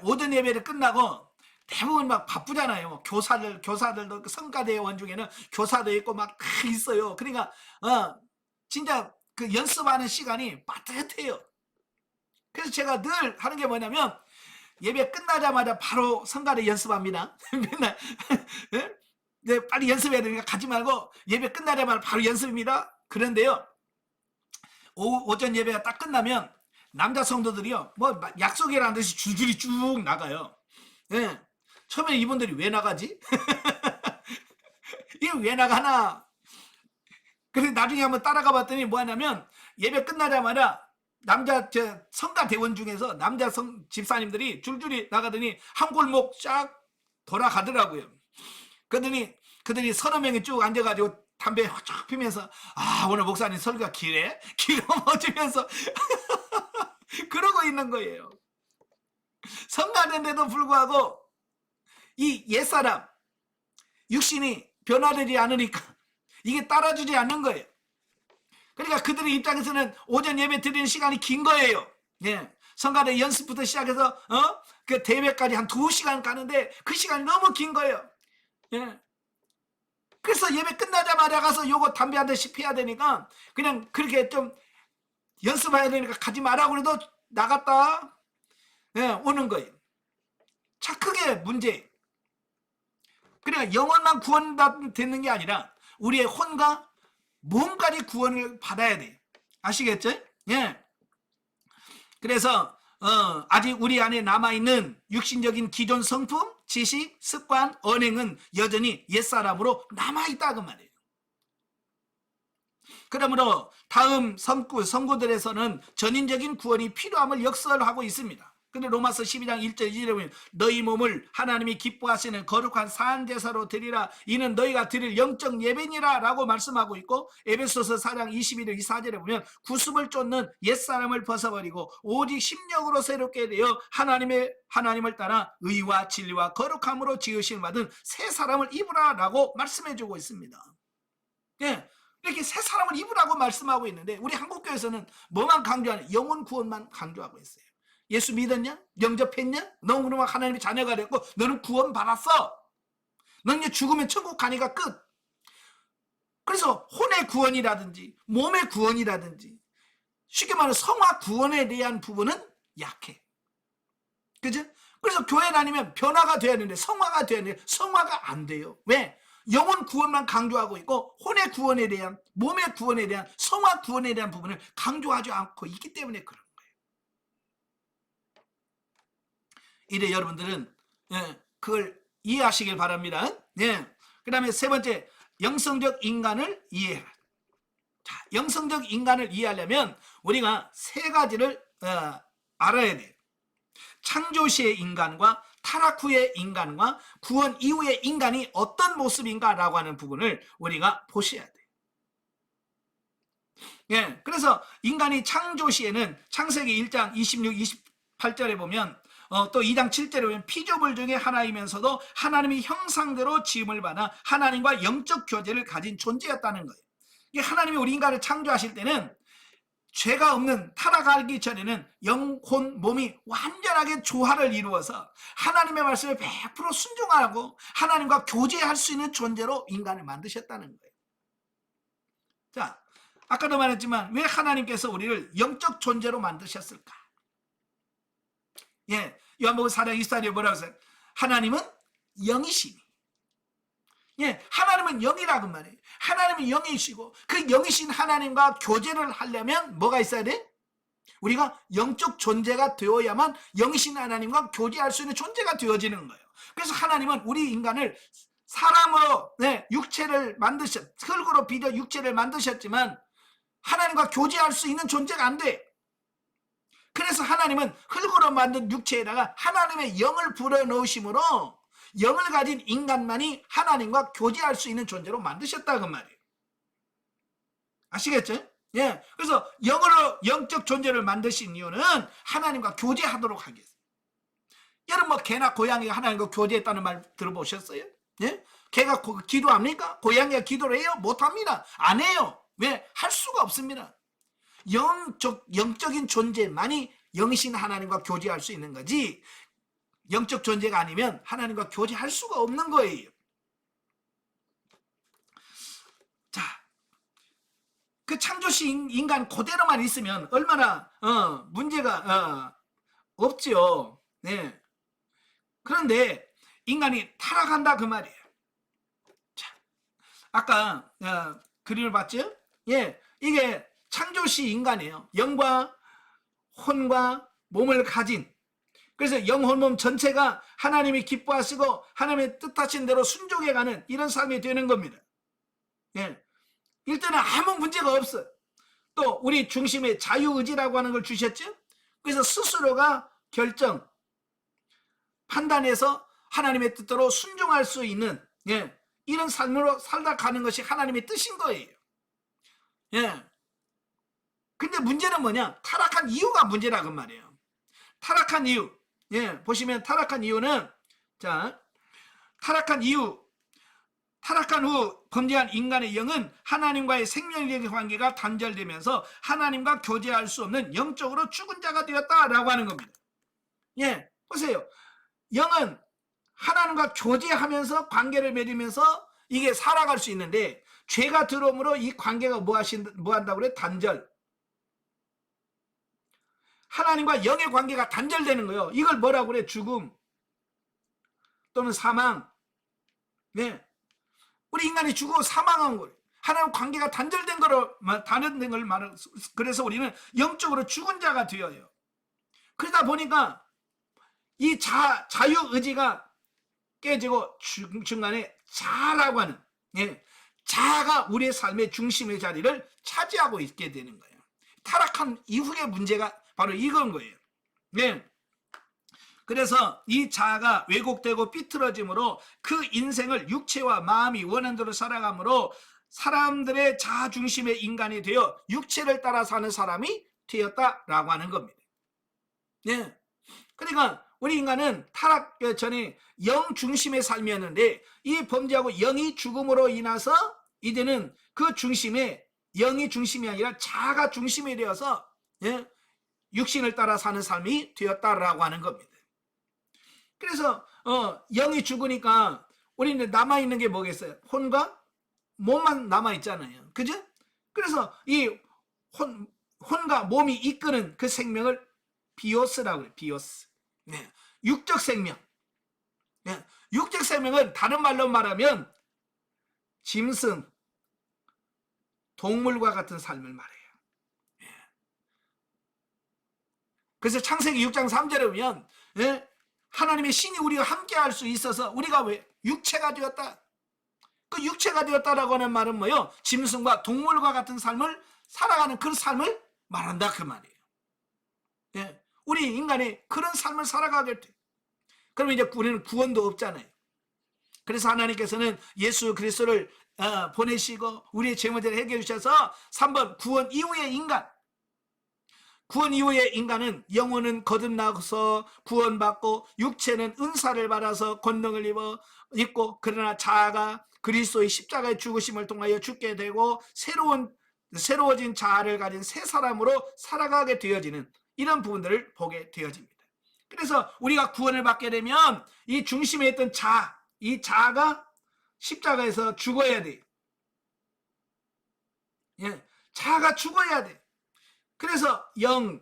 오전 예배를 끝나고 대부분 막 바쁘잖아요. 교사들도 성가대원 중에는 교사도 있고 막 있어요. 그러니까 진짜 그 연습하는 시간이 빠듯해요. 그래서 제가 늘 하는 게 뭐냐면 예배 끝나자마자 바로 성가대 연습합니다. 맨날 네, 빨리 연습해야 되니까 가지 말고 예배 끝나자마자 바로 연습입니다. 그런데요, 오전 예배가 딱 끝나면 남자 성도들이요, 뭐 약속이라는 듯이 줄줄이 쭉 나가요. 네. 처음에 이분들이 왜 나가지? 이게 왜 나가나? 그래서 나중에 한번 따라가 봤더니 뭐 하냐면 예배 끝나자마자 남자 성가 대원 중에서 남자 집사님들이 줄줄이 나가더니 한 골목 쫙 돌아가더라고요. 그들이 서너 명이 쭉 앉아가지고 담배 쫙 피면서 오늘 목사님 설교가 길어 먹으면서 그러고 있는 거예요. 성가대인데도 불구하고 이 옛사람 육신이 변화되지 않으니까 이게 따라주지 않는 거예요. 그러니까 그들의 입장에서는 오전 예배 드리는 시간이 긴 거예요. 예. 성가대 연습부터 시작해서 그 대회까지 한 2시간 가는데 그 시간이 너무 긴 거예요. 예. 그래서 예배 끝나자마자 가서 요거 담배 한 대씩 피워야 되니까 그냥 그렇게 좀 연습해야 되니까 가지 마라 그래도 나갔다 오는 거예요. 자, 그게 문제. 그러니까 영혼만 구원받는 게 아니라 우리의 혼과 몸까지 구원을 받아야 돼. 아시겠죠? 예. 그래서 아직 우리 안에 남아있는 육신적인 기존 성품, 지식, 습관, 언행은 여전히 옛사람으로 남아있다 그 말이에요. 그러므로 다음 성구들에서는 전인적인 구원이 필요함을 역설하고 있습니다. 근데 로마서 12장 1절 2절에 보면 너희 몸을 하나님이 기뻐하시는 거룩한 사한제사로 드리라 이는 너희가 드릴 영적 예배니라 라고 말씀하고 있고, 에베소서 4장 21절 24절에 보면 구습을 쫓는 옛사람을 벗어버리고 오직 심령으로 새롭게 되어 하나님을 따라 의와 진리와 거룩함으로 지으심을 받은 새 사람을 입으라 라고 말씀해주고 있습니다. 예, 이렇게 새 사람을 입으라고 말씀하고 있는데 우리 한국교회에서는 뭐만 강조하냐? 영혼 구원만 강조하고 있어요. 예수 믿었냐? 영접했냐? 너 그러면 하나님의 자녀가 됐고 너는 구원 받았어. 너는 이제 죽으면 천국 가니까 끝. 그래서 혼의 구원이라든지 몸의 구원이라든지 쉽게 말해 성화 구원에 대한 부분은 약해. 그죠? 그래서 교회 다니면 변화가 돼야 되는데 성화가 돼야 되는데 성화가 안 돼요. 왜? 영혼 구원만 강조하고 있고 혼의 구원에 대한, 몸의 구원에 대한, 성화 구원에 대한 부분을 강조하지 않고 있기 때문에 그런 거예요. 이래 여러분들은 그걸 이해하시길 바랍니다. 그 다음에 세 번째, 영성적 인간을 이해해라. 자, 영성적 인간을 이해하려면 우리가 세 가지를 알아야 돼요. 창조 시의 인간과 타락 후의 인간과 구원 이후의 인간이 어떤 모습인가라고 하는 부분을 우리가 보셔야 돼요. 그래서 인간이 창조 시에는 창세기 1장 26, 28절에 보면 또 2장 7절에 보면 피조물 중에 하나이면서도 하나님의 형상대로 지음을 받아 하나님과 영적 교제를 가진 존재였다는 거예요. 하나님이 우리 인간을 창조하실 때는 죄가 없는, 타락하기 전에는 영혼, 몸이 완전하게 조화를 이루어서 하나님의 말씀에 100% 순종하고 하나님과 교제할 수 있는 존재로 인간을 만드셨다는 거예요. 자, 아까도 말했지만 왜 하나님께서 우리를 영적 존재로 만드셨을까? 요한복음 4장 24절에 뭐라고 했어요? 하나님은 영이시니. 하나님은 영이라고 말해요. 하나님은 영이시고 그 영이신 하나님과 교제를 하려면 뭐가 있어야 돼? 우리가 영적 존재가 되어야만 영이신 하나님과 교제할 수 있는 존재가 되어지는 거예요. 그래서 하나님은 우리 인간을 사람으로 육체를 흙으로 빚어 육체를 만드셨지만 하나님과 교제할 수 있는 존재가 안 돼. 그래서 하나님은 흙으로 만든 육체에다가 하나님의 영을 불어넣으심으로 영을 가진 인간만이 하나님과 교제할 수 있는 존재로 만드셨다 그 말이에요. 아시겠죠? 그래서 영으로 영적 존재를 만드신 이유는 하나님과 교제하도록 하기 위해서. 여러분 뭐 개나 고양이가 하나님과 교제했다는 말 들어보셨어요? 개가 기도합니까? 고양이가 기도를 해요? 못합니다. 안 해요. 왜? 할 수가 없습니다. 영적인 존재만이 영이신 하나님과 교제할 수 있는 거지 영적 존재가 아니면 하나님과 교제할 수가 없는 거예요. 자, 그 창조시 인간 그대로만 있으면 얼마나 문제가 없죠. 그런데 인간이 타락한다 그 말이에요. 자, 아까 그림을 봤죠? 이게 창조시 인간이에요. 영과 혼과 몸을 가진, 그래서 영혼 몸 전체가 하나님이 기뻐하시고 하나님의 뜻하신 대로 순종해가는 이런 삶이 되는 겁니다. 일단은 아무 문제가 없어요. 또 우리 중심에 자유의지라고 하는 걸 주셨죠. 그래서 스스로가 결정, 판단해서 하나님의 뜻대로 순종할 수 있는 이런 삶으로 살다 가는 것이 하나님의 뜻인 거예요. 근데 문제는 뭐냐? 타락한 이유가 문제라고 말이에요. 타락한 이유. 보시면 타락한 이유는, 자, 타락한 후 범죄한 인간의 영은 하나님과의 생명력의 관계가 단절되면서 하나님과 교제할 수 없는 영적으로 죽은 자가 되었다라고 하는 겁니다. 보세요. 영은 하나님과 교제하면서 관계를 맺으면서 이게 살아갈 수 있는데, 죄가 들어옴으로 이 관계가 뭐 한다고 그래? 단절. 하나님과 영의 관계가 단절되는 거예요. 이걸 뭐라고 그래? 죽음 또는 사망. 네, 우리 인간이 죽어 사망한 거예요. 하나님 관계가 단절된 걸 말하는. 그래서 우리는 영적으로 죽은 자가 되어요. 그러다 보니까 이 자유의지가 깨지고 중간에 자라고 하는, 자가 우리의 삶의 중심의 자리를 차지하고 있게 되는 거예요. 타락한 이후의 문제가 바로 이건 거예요. 그래서 이 자아가 왜곡되고 삐뚤어짐으로 그 인생을 육체와 마음이 원하는 대로 살아가므로 사람들의 자아 중심의 인간이 되어 육체를 따라 사는 사람이 되었다라고 하는 겁니다. 그러니까 우리 인간은 타락 전에 영 중심의 삶이었는데, 이 범죄하고 영이 죽음으로 인해서 이제는 그 중심에 영이 중심이 아니라 자아가 중심이 되어서 육신을 따라 사는 삶이 되었다라고 하는 겁니다. 그래서 영이 죽으니까 우리는 남아있는 게 뭐겠어요? 혼과 몸만 남아있잖아요. 그죠? 그래서 이 혼과 몸이 이끄는 그 생명을 비오스라고 그래요. 비오스. 육적 생명. 육적 생명은 다른 말로 말하면 짐승, 동물과 같은 삶을 말해요. 그래서 창세기 6장 3절에 보면 하나님의 신이 우리가 함께 할 수 있어서 우리가 왜 육체가 되었다. 그 육체가 되었다라고 하는 말은 뭐예요? 짐승과 동물과 같은 삶을 살아가는 그 삶을 말한다 그 말이에요. 우리 인간이 그런 삶을 살아가게 돼. 그러면 이제 우리는 구원도 없잖아요. 그래서 하나님께서는 예수 그리스도를 보내시고 우리의 죄 문제를 해결해 주셔서 3번 구원 이후의 인간. 구원 이후의 인간은 영혼은 거듭나서 구원받고 육체는 은사를 받아서 권능을 입고, 그러나 자아가 그리스도의 십자가의 죽으심을 통하여 죽게 되고 새로워진 자아를 가진 새 사람으로 살아가게 되어지는 이런 부분들을 보게 되어집니다. 그래서 우리가 구원을 받게 되면 이 중심에 있던 이 자아가 십자가에서 죽어야 돼. 자아가 죽어야 돼. 그래서 영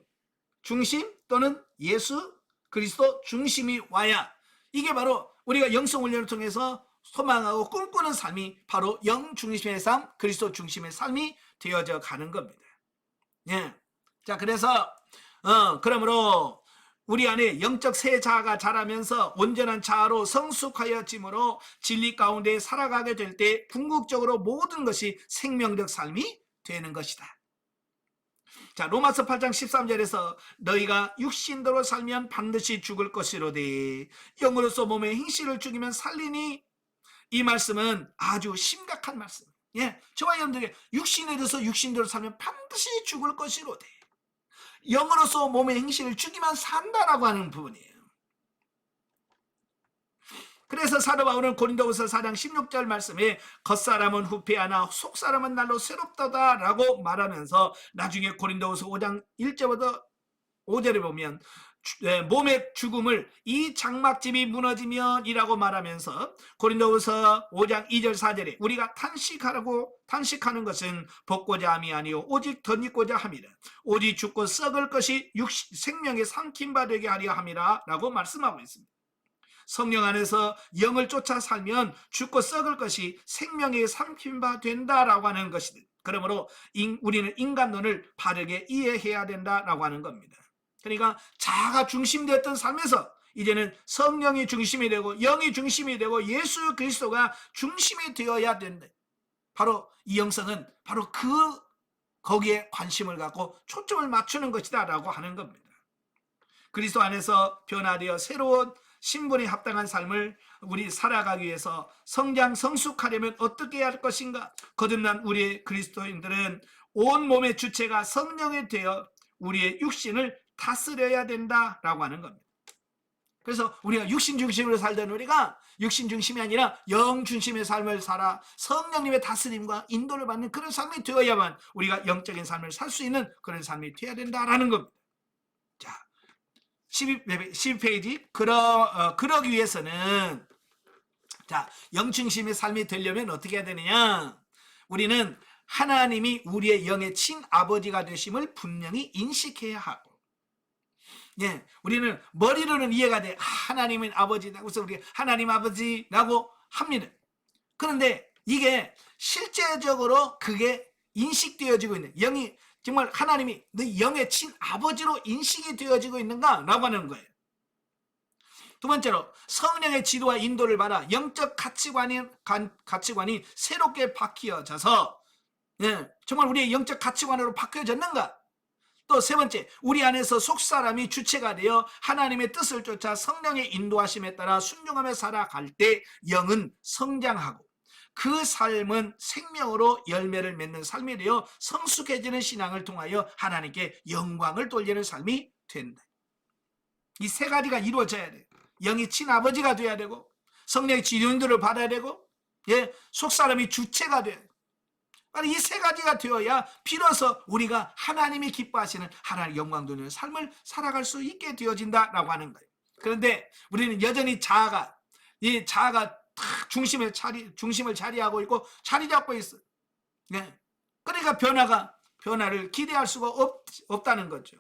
중심 또는 예수 그리스도 중심이 와야, 이게 바로 우리가 영성 훈련을 통해서 소망하고 꿈꾸는 삶이 바로 영 중심의 삶, 그리스도 중심의 삶이 되어져 가는 겁니다. 자, 그래서 그러므로 우리 안에 영적 새 자아가 자라면서 온전한 자아로 성숙하여짐으로 진리 가운데 살아가게 될 때 궁극적으로 모든 것이 생명적 삶이 되는 것이다. 자, 로마서 8장 13절에서 너희가 육신대로 살면 반드시 죽을 것이로되 영으로서 몸의 행실을 죽이면 살리니, 이 말씀은 아주 심각한 말씀. 저와 여러분들이 육신에 대해서 육신대로 살면 반드시 죽을 것이로되 영으로서 몸의 행실을 죽이면 산다라고 하는 부분이에요. 그래서 사도 바울은 고린도후서 4장 16절 말씀에 겉사람은 후패하나 속사람은 날로 새롭다다 라고 말하면서 나중에 고린도후서 5장 1절부터 5절에 보면 몸의 죽음을 이 장막집이 무너지면 이라고 말하면서 고린도후서 5장 2절 4절에 우리가 탄식하는 것은 벗고자 함이 아니요 오직 덧입고자 함이라. 오직 죽고 썩을 것이 생명의 삼킨 바 되게 하려 함이라 라고 말씀하고 있습니다. 성령 안에서 영을 쫓아 살면 죽고 썩을 것이 생명의 삼킨 바 된다라고 하는 것이다. 그러므로 우리는 인간론을 바르게 이해해야 된다라고 하는 겁니다. 그러니까 자아가 중심되었던 삶에서 이제는 성령이 중심이 되고 영이 중심이 되고 예수 그리스도가 중심이 되어야 된다. 바로 이 영성은 바로 거기에 관심을 갖고 초점을 맞추는 것이다 라고 하는 겁니다. 그리스도 안에서 변화되어 새로운 신분에 합당한 삶을 우리 살아가기 위해서 성숙하려면 어떻게 해야 할 것인가? 거듭난 우리 그리스도인들은 온 몸의 주체가 성령이 되어 우리의 육신을 다스려야 된다라고 하는 겁니다. 그래서 우리가 육신 중심으로 살던 우리가 육신 중심이 아니라 영 중심의 삶을 살아 성령님의 다스림과 인도를 받는 그런 삶이 되어야만 우리가 영적인 삶을 살 수 있는 그런 삶이 되어야 된다라는 겁니다. 자, 12페이지. 그러기 위해서는 자, 영중심의 삶이 되려면 어떻게 해야 되느냐? 우리는 하나님이 우리의 영의 친아버지가 되심을 분명히 인식해야 하고, 예, 우리는 머리로는 이해가 돼. 하나님은 아버지다. 그래서 우리 하나님 아버지라고 합니다. 그런데 이게 실제적으로 그게 인식되어지고 있는, 영이 정말 하나님이 너 영의 친아버지로 인식이 되어지고 있는가라고 하는 거예요. 두 번째로 성령의 지도와 인도를 받아 영적 가치관이 새롭게 바뀌어져서, 예, 정말 우리의 영적 가치관으로 바뀌어졌는가? 또 세 번째, 우리 안에서 속사람이 주체가 되어 하나님의 뜻을 쫓아 성령의 인도하심에 따라 순종하며 살아갈 때 영은 성장하고 그 삶은 생명으로 열매를 맺는 삶이 되어 성숙해지는 신앙을 통하여 하나님께 영광을 돌리는 삶이 된다. 이 세 가지가 이루어져야 돼요. 영이 친아버지가 돼야 되고, 성령의 지도인도를 받아야 되고, 예, 속사람이 주체가 돼야 돼요. 이 세 가지가 되어야 비로소 우리가 하나님이 기뻐하시는 하나님 영광 돌리는 삶을 살아갈 수 있게 되어진다라고 하는 거예요. 그런데 우리는 여전히 이 자아가 중심을 차지하고 있고 자리 잡고 있어. 네. 그러니까 변화를 기대할 수가 없다는 거죠.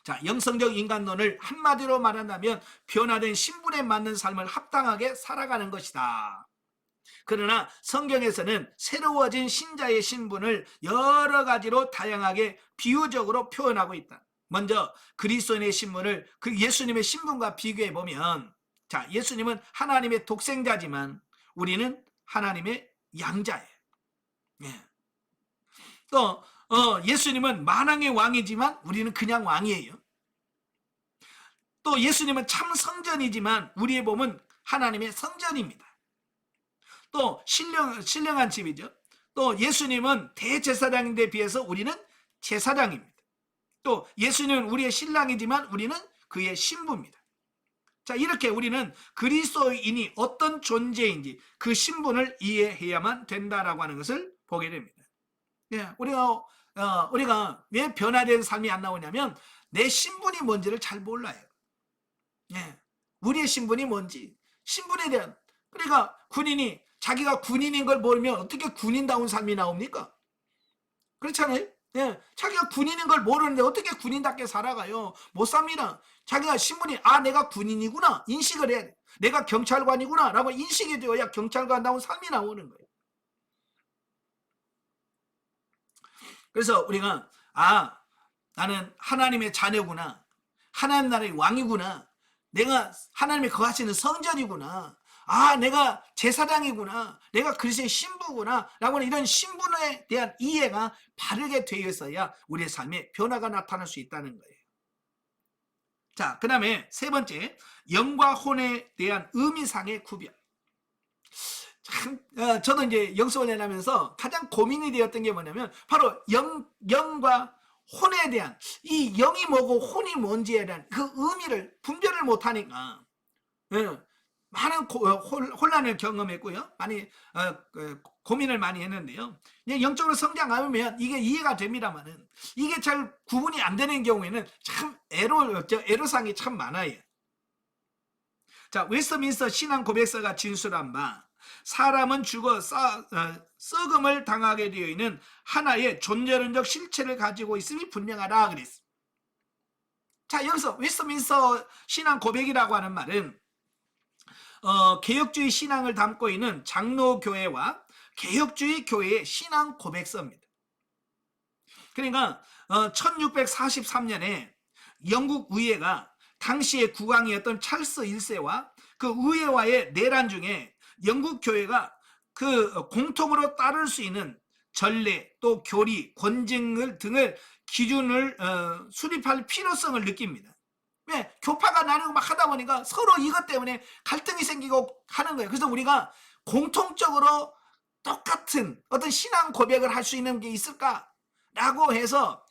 자, 영성적 인간론을 한마디로 말한다면 변화된 신분에 맞는 삶을 합당하게 살아가는 것이다. 그러나 성경에서는 새로워진 신자의 신분을 여러 가지로 다양하게 비유적으로 표현하고 있다. 먼저 그리스도인의 신분을 그 예수님의 신분과 비교해 보면, 자, 예수님은 하나님의 독생자지만 우리는 하나님의 양자예요. 예. 또 예수님은 만왕의 왕이지만 우리는 그냥 왕이에요. 또 예수님은 참 성전이지만 우리의 몸은 하나님의 성전입니다. 또 신령한 집이죠. 또 예수님은 대제사장인데 비해서 우리는 제사장입니다. 또 예수님은 우리의 신랑이지만 우리는 그의 신부입니다. 자, 이렇게 우리는 그리스도인이 어떤 존재인지 그 신분을 이해해야만 된다라고 하는 것을 보게 됩니다. 예, 우리가 왜 변화된 삶이 안 나오냐면 내 신분이 뭔지를 잘 몰라요. 예, 우리의 신분이 뭔지, 신분에 대한, 그러니까 군인이 자기가 군인인 걸 모르면 어떻게 군인다운 삶이 나옵니까? 그렇잖아요. 예, 자기가 군인인 걸 모르는데 어떻게 군인답게 살아가요? 못 삽니다. 자기가 신분이, 내가 군인이구나 인식을 해야 돼. 내가 경찰관이구나 라고 인식이 되어야 경찰관다운 삶이 나오는 거예요. 그래서 우리가 나는 하나님의 자녀구나, 하나님 나라의 왕이구나, 내가 하나님이 거하시는 성전이구나, 내가 제사장이구나, 내가 그리스도의 신부구나 라고 하는 이런 신분에 대한 이해가 바르게 되어 있어야 우리의 삶에 변화가 나타날 수 있다는 거예요. 자, 그 다음에 세 번째, 영과 혼에 대한 의미상의 구별. 참, 저도 이제 영성을 하면서 가장 고민이 되었던 게 뭐냐면 바로 영과 혼에 대한, 이 영이 뭐고 혼이 뭔지에 대한 그 의미를 분별을 못하니까 많은 혼란을 경험했고요. 많이 고민을 많이 했는데요. 영적으로 성장하면 이게 이해가 됩니다만은 이게 잘 구분이 안 되는 경우에는 참 애로사항이 참 많아요. 자, 웨스트민스터 신앙 고백서가 진술한 바, 사람은 죽어 썩음을 당하게 되어 있는 하나의 존재론적 실체를 가지고 있음이 분명하다 그랬습니다. 자, 여기서 웨스트민스터 신앙 고백이라고 하는 말은 개혁주의 신앙을 담고 있는 장로교회와 개혁주의 교회의 신앙 고백서입니다. 그러니까 1643년에 영국 의회가 당시의 국왕이었던 찰스 1세와 그 의회와의 내란 중에 영국 교회가 그 공통으로 따를 수 있는 전례, 또 교리, 권징 등을 기준을 수립할 필요성을 느낍니다. 왜? 교파가 나누고 막 하다 보니까 서로 이것 때문에 갈등이 생기고 하는 거예요. 그래서 우리가 공통적으로 똑같은 어떤 신앙 고백을 할 수 있는 게 있을까라고 해서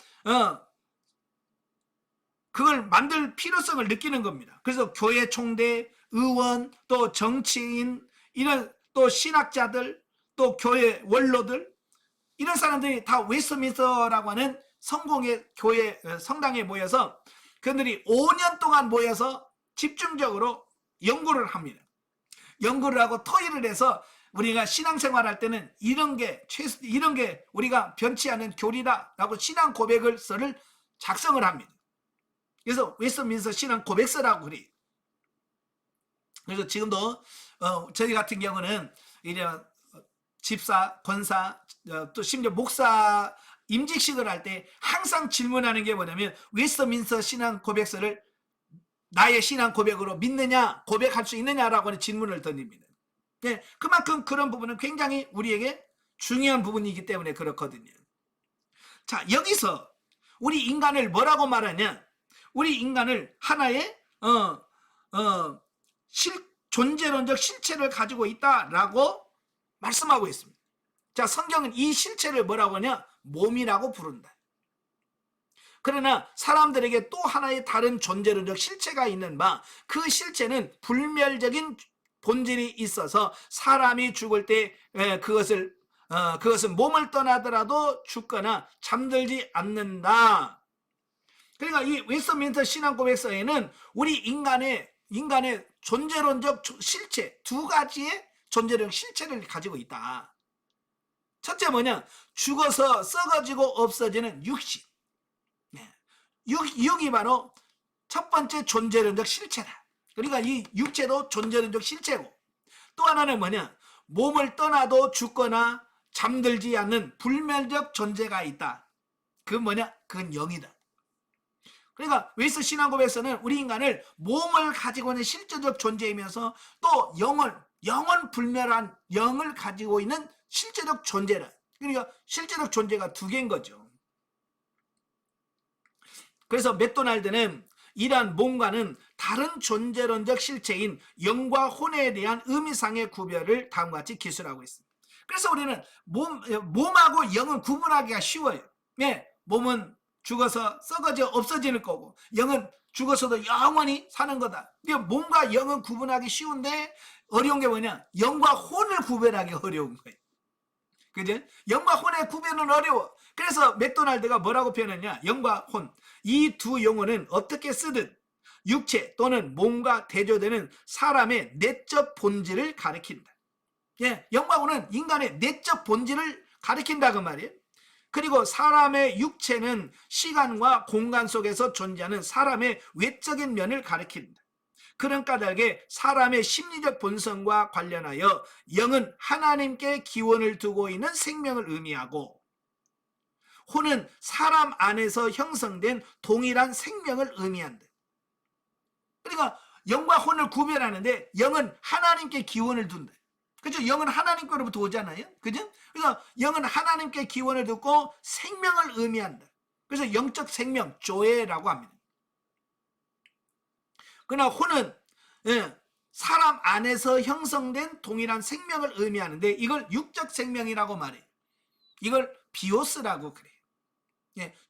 그걸 만들 필요성을 느끼는 겁니다. 그래서 교회 총대, 의원, 또 정치인, 이런 또 신학자들, 또 교회 원로들, 이런 사람들이 다 웨스트민스터라고 하는 성공의 교회 성당에 모여서 그들이 5년 동안 모여서 집중적으로 연구를 합니다. 연구를 하고 토의를 해서 우리가 신앙생활할 때는 이런 게 우리가 변치 않은 교리다라고 신앙 고백서를 작성을 합니다. 그래서 웨스트민스터 신앙 고백서라고 그래요. 그래서 지금도 저희 같은 경우는 이제 집사, 권사, 또 심지어 목사 임직식을 할 때 항상 질문하는 게 뭐냐면 웨스트민스터 신앙 고백서를 나의 신앙 고백으로 믿느냐, 고백할 수 있느냐라고 하는 질문을 던집니다. 네, 그만큼 그런 부분은 굉장히 우리에게 중요한 부분이기 때문에 그렇거든요. 자, 여기서 우리 인간을 뭐라고 말하냐? 우리 인간을 하나의 존재론적 실체를 가지고 있다라고 말씀하고 있습니다. 자, 성경은 이 실체를 뭐라고 하냐? 몸이라고 부른다. 그러나 사람들에게 또 하나의 다른 존재론적 실체가 있는 바, 그 실체는 불멸적인 본질이 있어서 사람이 죽을 때 그것은 몸을 떠나더라도 죽거나 잠들지 않는다. 그러니까 이 웨스트민스터 신앙 고백서에는 우리 인간의 존재론적 실체, 두 가지의 존재론적 실체를 가지고 있다. 첫째 뭐냐? 죽어서 썩어지고 없어지는 육신. 육이 바로 첫 번째 존재론적 실체다. 그러니까 이 육체도 존재론적 실체고, 또 하나는 뭐냐? 몸을 떠나도 죽거나 잠들지 않는 불멸적 존재가 있다. 그건 뭐냐? 그건 영이다. 그러니까 웨스트 신앙고백서는 우리 인간을 몸을 가지고 있는 실제적 존재이면서 또 영원 불멸한 영을 가지고 있는 실제적 존재라. 그러니까 실제적 존재가 두 개인 거죠. 그래서 맥도날드는 이러한 몸과는 다른 존재론적 실체인 영과 혼에 대한 의미상의 구별을 다음과 같이 기술하고 있습니다. 그래서 우리는 몸하고 영은 구분하기가 쉬워요. 네, 몸은 죽어서 썩어져 없어지는 거고 영은 죽어서도 영원히 사는 거다. 몸과 영은 구분하기 쉬운데 어려운 게 뭐냐? 영과 혼을 구별하기 어려운 거예요. 그죠? 영과 혼의 구별은 어려워. 그래서 맥도날드가 뭐라고 표현했냐? 영과 혼, 이 두 용어는 어떻게 쓰든 육체 또는 몸과 대조되는 사람의 내적 본질을 가리킨다. 예, 영과 혼은 인간의 내적 본질을 가리킨다 그 말이에요. 그리고 사람의 육체는 시간과 공간 속에서 존재하는 사람의 외적인 면을 가리킨다. 그런 까닭에 사람의 심리적 본성과 관련하여 영은 하나님께 기원을 두고 있는 생명을 의미하고, 혼은 사람 안에서 형성된 동일한 생명을 의미한다. 그러니까 영과 혼을 구별하는데 영은 하나님께 기원을 둔다. 그죠? 영은 하나님께로부터 오잖아요. 그죠? 그래서 영은 하나님께 기원을 두고 생명을 의미한다. 그래서 영적 생명, 조에라고 합니다. 그러나 혼은 사람 안에서 형성된 동일한 생명을 의미하는데 이걸 육적 생명이라고 말해요. 이걸 비오스라고 그래요.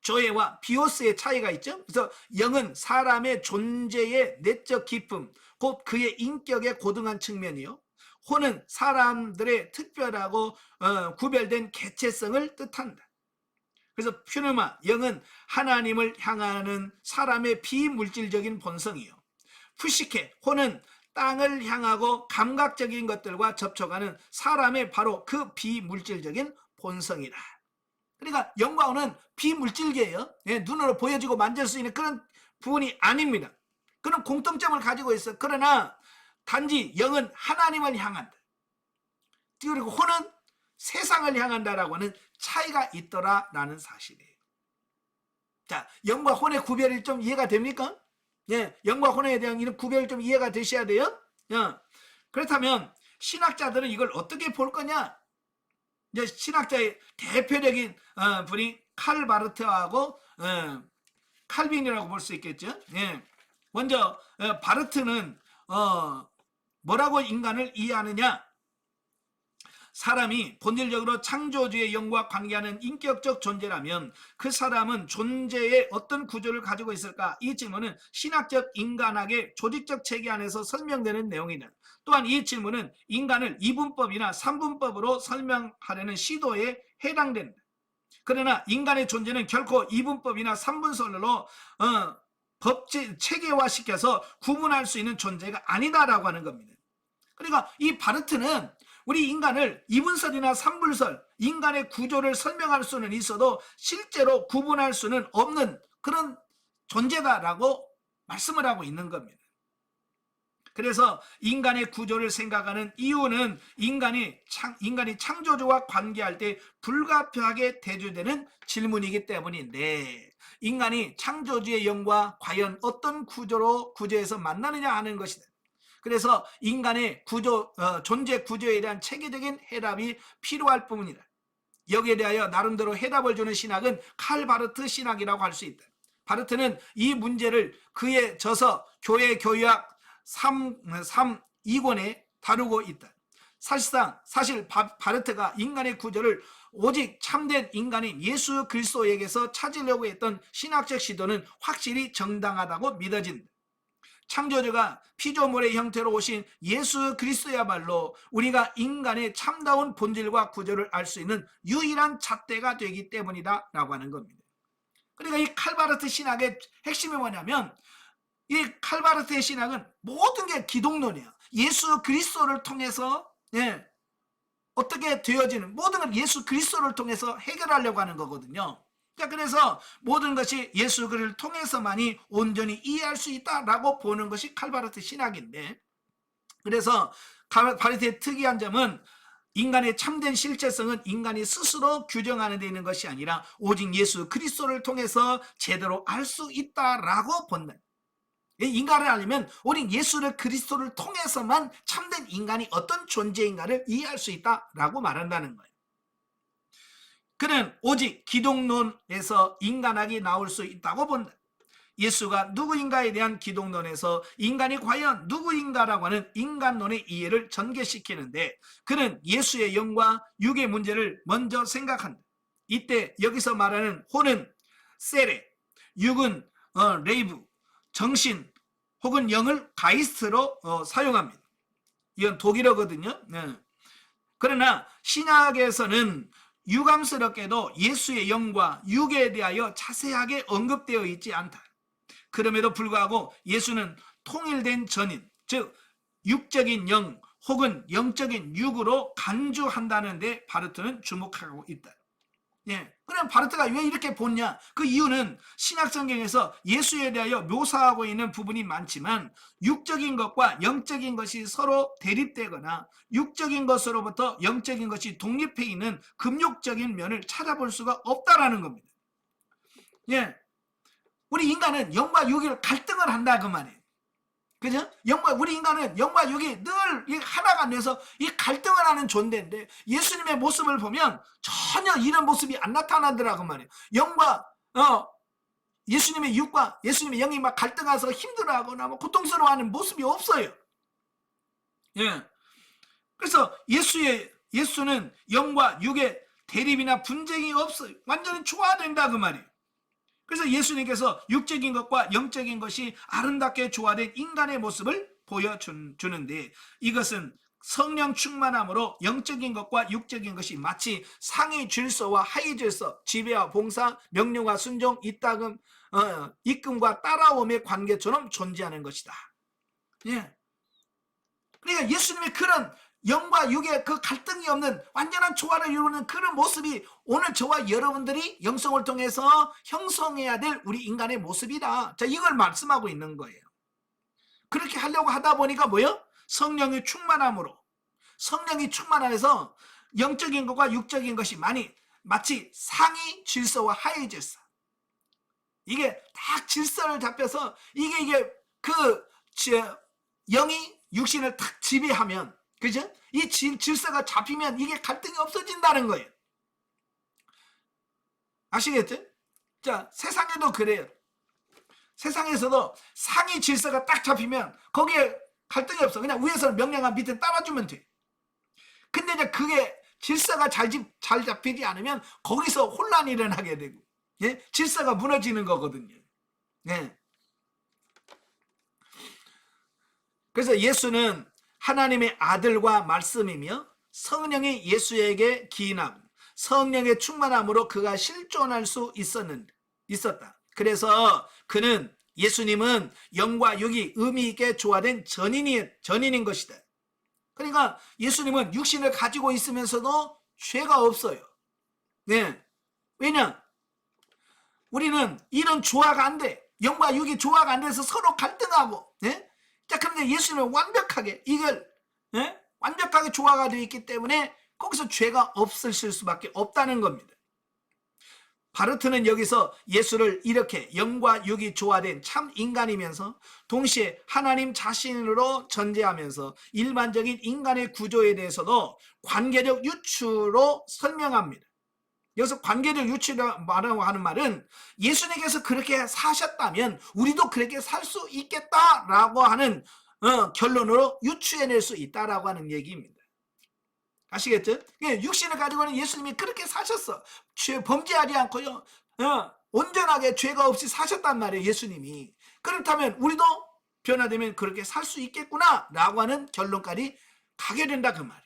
조에와 비오스의 차이가 있죠. 그래서 영은 사람의 존재의 내적 깊음, 곧 그의 인격의 고등한 측면이요, 혼은 사람들의 특별하고 구별된 개체성을 뜻한다. 그래서 퓨누마, 영은 하나님을 향하는 사람의 비물질적인 본성이요, 푸시케, 혼은 땅을 향하고 감각적인 것들과 접촉하는 사람의 바로 그 비물질적인 본성이다. 그러니까 영과 혼은 비물질계예요. 눈으로 보여지고 만질 수 있는 그런 부분이 아닙니다. 그런 공통점을 가지고 있어. 그러나 단지 영은 하나님을 향한다. 그리고 혼은 세상을 향한다라고 하는 차이가 있더라라는 사실이에요. 자, 영과 혼의 구별이 좀 이해가 됩니까? 영과 혼에 대한 이런 구별이 좀 이해가 되셔야 돼요. 그렇다면 신학자들은 이걸 어떻게 볼 거냐? 이제 신학자의 대표적인 분이 칼 바르트하고 칼빈이라고 볼 수 있겠죠. 먼저 바르트는 뭐라고 인간을 이해하느냐? 사람이 본질적으로 창조주의 영과 관계하는 인격적 존재라면 그 사람은 존재의 어떤 구조를 가지고 있을까? 이 질문은 신학적 인간학의 조직적 체계 안에서 설명되는 내용이다. 또한 이 질문은 인간을 이분법이나 삼분법으로 설명하려는 시도에 해당된다. 그러나 인간의 존재는 결코 이분법이나 삼분설로 체계화시켜서 구분할 수 있는 존재가 아니다라고 하는 겁니다. 그러니까 이 바르트는 우리 인간을 이분설이나 삼불설, 인간의 구조를 설명할 수는 있어도 실제로 구분할 수는 없는 그런 존재다라고 말씀을 하고 있는 겁니다. 그래서 인간의 구조를 생각하는 이유는 인간이 창조주와 관계할 때 불가피하게 대두되는 질문이기 때문인데, 인간이 창조주의 영과 과연 어떤 구조에서 만나느냐 하는 것이다. 그래서 인간의 존재 구조에 대한 체계적인 해답이 필요할 뿐이다. 여기에 대하여 나름대로 해답을 주는 신학은 칼 바르트 신학이라고 할 수 있다. 바르트는 이 문제를 그의 저서 교회 교의학 3.2권에 다루고 있다. 사실 바르트가 인간의 구조를 오직 참된 인간인 예수 그리스도에게서 찾으려고 했던 신학적 시도는 확실히 정당하다고 믿어진다. 창조주가 피조물의 형태로 오신 예수 그리스도야말로 우리가 인간의 참다운 본질과 구조를 알 수 있는 유일한 잣대가 되기 때문이다 라고 하는 겁니다. 그러니까 이 칼바르트 신학의 핵심이 뭐냐면, 이 칼바르트의 신학은 모든 게 기독론이야. 예수 그리스도를 통해서 어떻게 되어지는 모든 걸 예수 그리스도를 통해서 해결하려고 하는 거거든요. 그래서 모든 것이 예수 그리스도를 통해서만이 온전히 이해할 수 있다라고 보는 것이 칼바르트 신학인데, 그래서 칼바르트의 특이한 점은 인간의 참된 실체성은 인간이 스스로 규정하는 데 있는 것이 아니라 오직 예수 그리스도를 통해서 제대로 알 수 있다라고 본다. 인간을 알려면 우린 예수 그리스도를 통해서만 참된 인간이 어떤 존재인가를 이해할 수 있다라고 말한다는 거예요. 그는 오직 기독론에서 인간학이 나올 수 있다고 본다. 예수가 누구인가에 대한 기독론에서 인간이 과연 누구인가라고 하는 인간론의 이해를 전개시키는데, 그는 예수의 영과 육의 문제를 먼저 생각한다. 이때 여기서 말하는 혼은 세레, 육은 레이브, 정신 혹은 영을 가이스트로 사용합니다. 이건 독일어거든요. 그러나 신약에서는 유감스럽게도 예수의 영과 육에 대하여 자세하게 언급되어 있지 않다. 그럼에도 불구하고 예수는 통일된 전인, 즉 육적인 영 혹은 영적인 육으로 간주한다는 데 바르트는 주목하고 있다. 그럼 바르트가 왜 이렇게 보냐? 그 이유는 신약 성경에서 예수에 대하여 묘사하고 있는 부분이 많지만 육적인 것과 영적인 것이 서로 대립되거나 육적인 것으로부터 영적인 것이 독립해 있는 금욕적인 면을 찾아볼 수가 없다라는 겁니다. 우리 인간은 영과 육을 갈등을 한다 그 말이에요. 그죠? 우리 인간은 영과 육이 늘 하나가 돼서 이 갈등을 하는 존재인데, 예수님의 모습을 보면 전혀 이런 모습이 안 나타나더라고 말이에요. 예수님의 육과 예수님의 영이 막 갈등해서 힘들어하거나 뭐 고통스러워하는 모습이 없어요. 그래서 예수는 영과 육의 대립이나 분쟁이 없어요. 완전히 조화된다 그 말이에요. 그래서 예수님께서 육적인 것과 영적인 것이 아름답게 조화된 인간의 모습을 보여주는데, 이것은 성령 충만함으로 영적인 것과 육적인 것이 마치 상위 질서와 하위 질서, 지배와 봉사, 명령과 순종, 이끔과 따라옴의 관계처럼 존재하는 것이다. 그러니까 예수님의 그런 영과 육의 그 갈등이 없는 완전한 조화를 이루는 그런 모습이 오늘 저와 여러분들이 영성을 통해서 형성해야 될 우리 인간의 모습이다. 자, 이걸 말씀하고 있는 거예요. 그렇게 하려고 하다 보니까 뭐요? 성령이 충만하면서 영적인 것과 육적인 것이 마치 상위 질서와 하위 질서, 이게 딱 질서를 잡혀서 이게 영이 육신을 탁 지배하면, 그죠? 이 질서가 잡히면 이게 갈등이 없어진다는 거예요. 아시겠죠? 자, 세상에도 그래요. 세상에서도 상위 질서가 딱 잡히면 거기에 갈등이 없어. 그냥 위에서는 명령하면 밑에 따라주면 돼. 근데 이제 그게 질서가 잘 잡히지 않으면 거기서 혼란이 일어나게 되고, 질서가 무너지는 거거든요. 그래서 예수는 하나님의 아들과 말씀이며 성령이 예수에게 기인함, 성령의 충만함으로 그가 실존할 수 있었다. 그래서 예수님은 영과 육이 의미 있게 조화된 전인인 것이다. 그러니까 예수님은 육신을 가지고 있으면서도 죄가 없어요. 네. 왜냐? 우리는 이런 조화가 안 돼. 영과 육이 조화가 안 돼서 서로 갈등하고, 네? 자, 그런데 예수님은 완벽하게 이걸, 네? 완벽하게 조화가 되어 있기 때문에 거기서 죄가 없으실 수밖에 없다는 겁니다. 바르트는 여기서 예수를 이렇게 영과 육이 조화된 참 인간이면서 동시에 하나님 자신으로 전제하면서 일반적인 인간의 구조에 대해서도 관계적 유추로 설명합니다. 여기서 관계적 유추라고 하는 말은 예수님께서 그렇게 사셨다면 우리도 그렇게 살 수 있겠다라고 하는 결론으로 유추해낼 수 있다라고 하는 얘기입니다. 아시겠죠? 육신을 가지고는 예수님이 그렇게 사셨어. 범죄하지 않고요. 온전하게 죄가 없이 사셨단 말이에요. 예수님이. 그렇다면 우리도 변화되면 그렇게 살 수 있겠구나 라고 하는 결론까지 가게 된다 그 말이에요.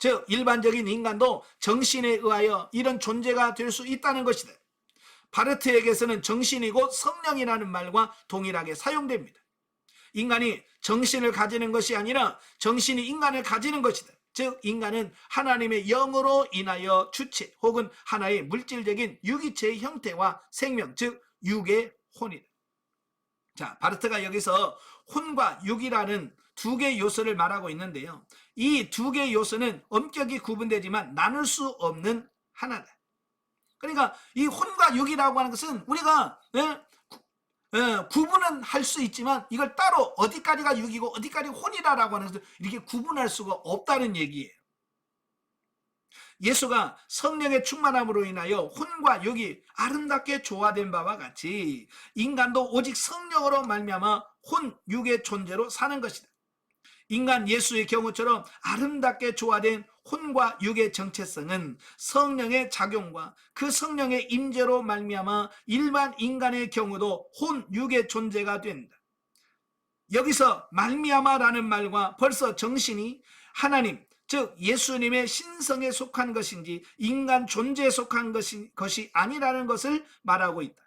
즉 일반적인 인간도 정신에 의하여 이런 존재가 될 수 있다는 것이다. 바르트에게서는 정신이고 성령이라는 말과 동일하게 사용됩니다. 인간이 정신을 가지는 것이 아니라 정신이 인간을 가지는 것이다. 즉 인간은 하나님의 영으로 인하여 주체 혹은 하나의 물질적인 유기체의 형태와 생명, 즉 육의 혼이다. 자, 바르트가 여기서 혼과 육이라는 두 개의 요소를 말하고 있는데요. 이 두 개의 요소는 엄격히 구분되지만 나눌 수 없는 하나다. 그러니까 이 혼과 육이라고 하는 것은 우리가 구분은 할 수 있지만 이걸 따로 어디까지가 육이고 어디까지 혼이다라고 하는 것을 이렇게 구분할 수가 없다는 얘기예요. 예수가 성령의 충만함으로 인하여 혼과 육이 아름답게 조화된 바와 같이 인간도 오직 성령으로 말미암아 혼, 육의 존재로 사는 것이다. 인간 예수의 경우처럼 아름답게 조화된 혼과 육의 정체성은 성령의 작용과 그 성령의 임재로 말미암아 일반 인간의 경우도 혼, 육의 존재가 된다. 여기서 말미암아라는 말과 벌써 정신이 하나님, 즉 예수님의 신성에 속한 것인지 인간 존재에 속한 것이 아니라는 것을 말하고 있다.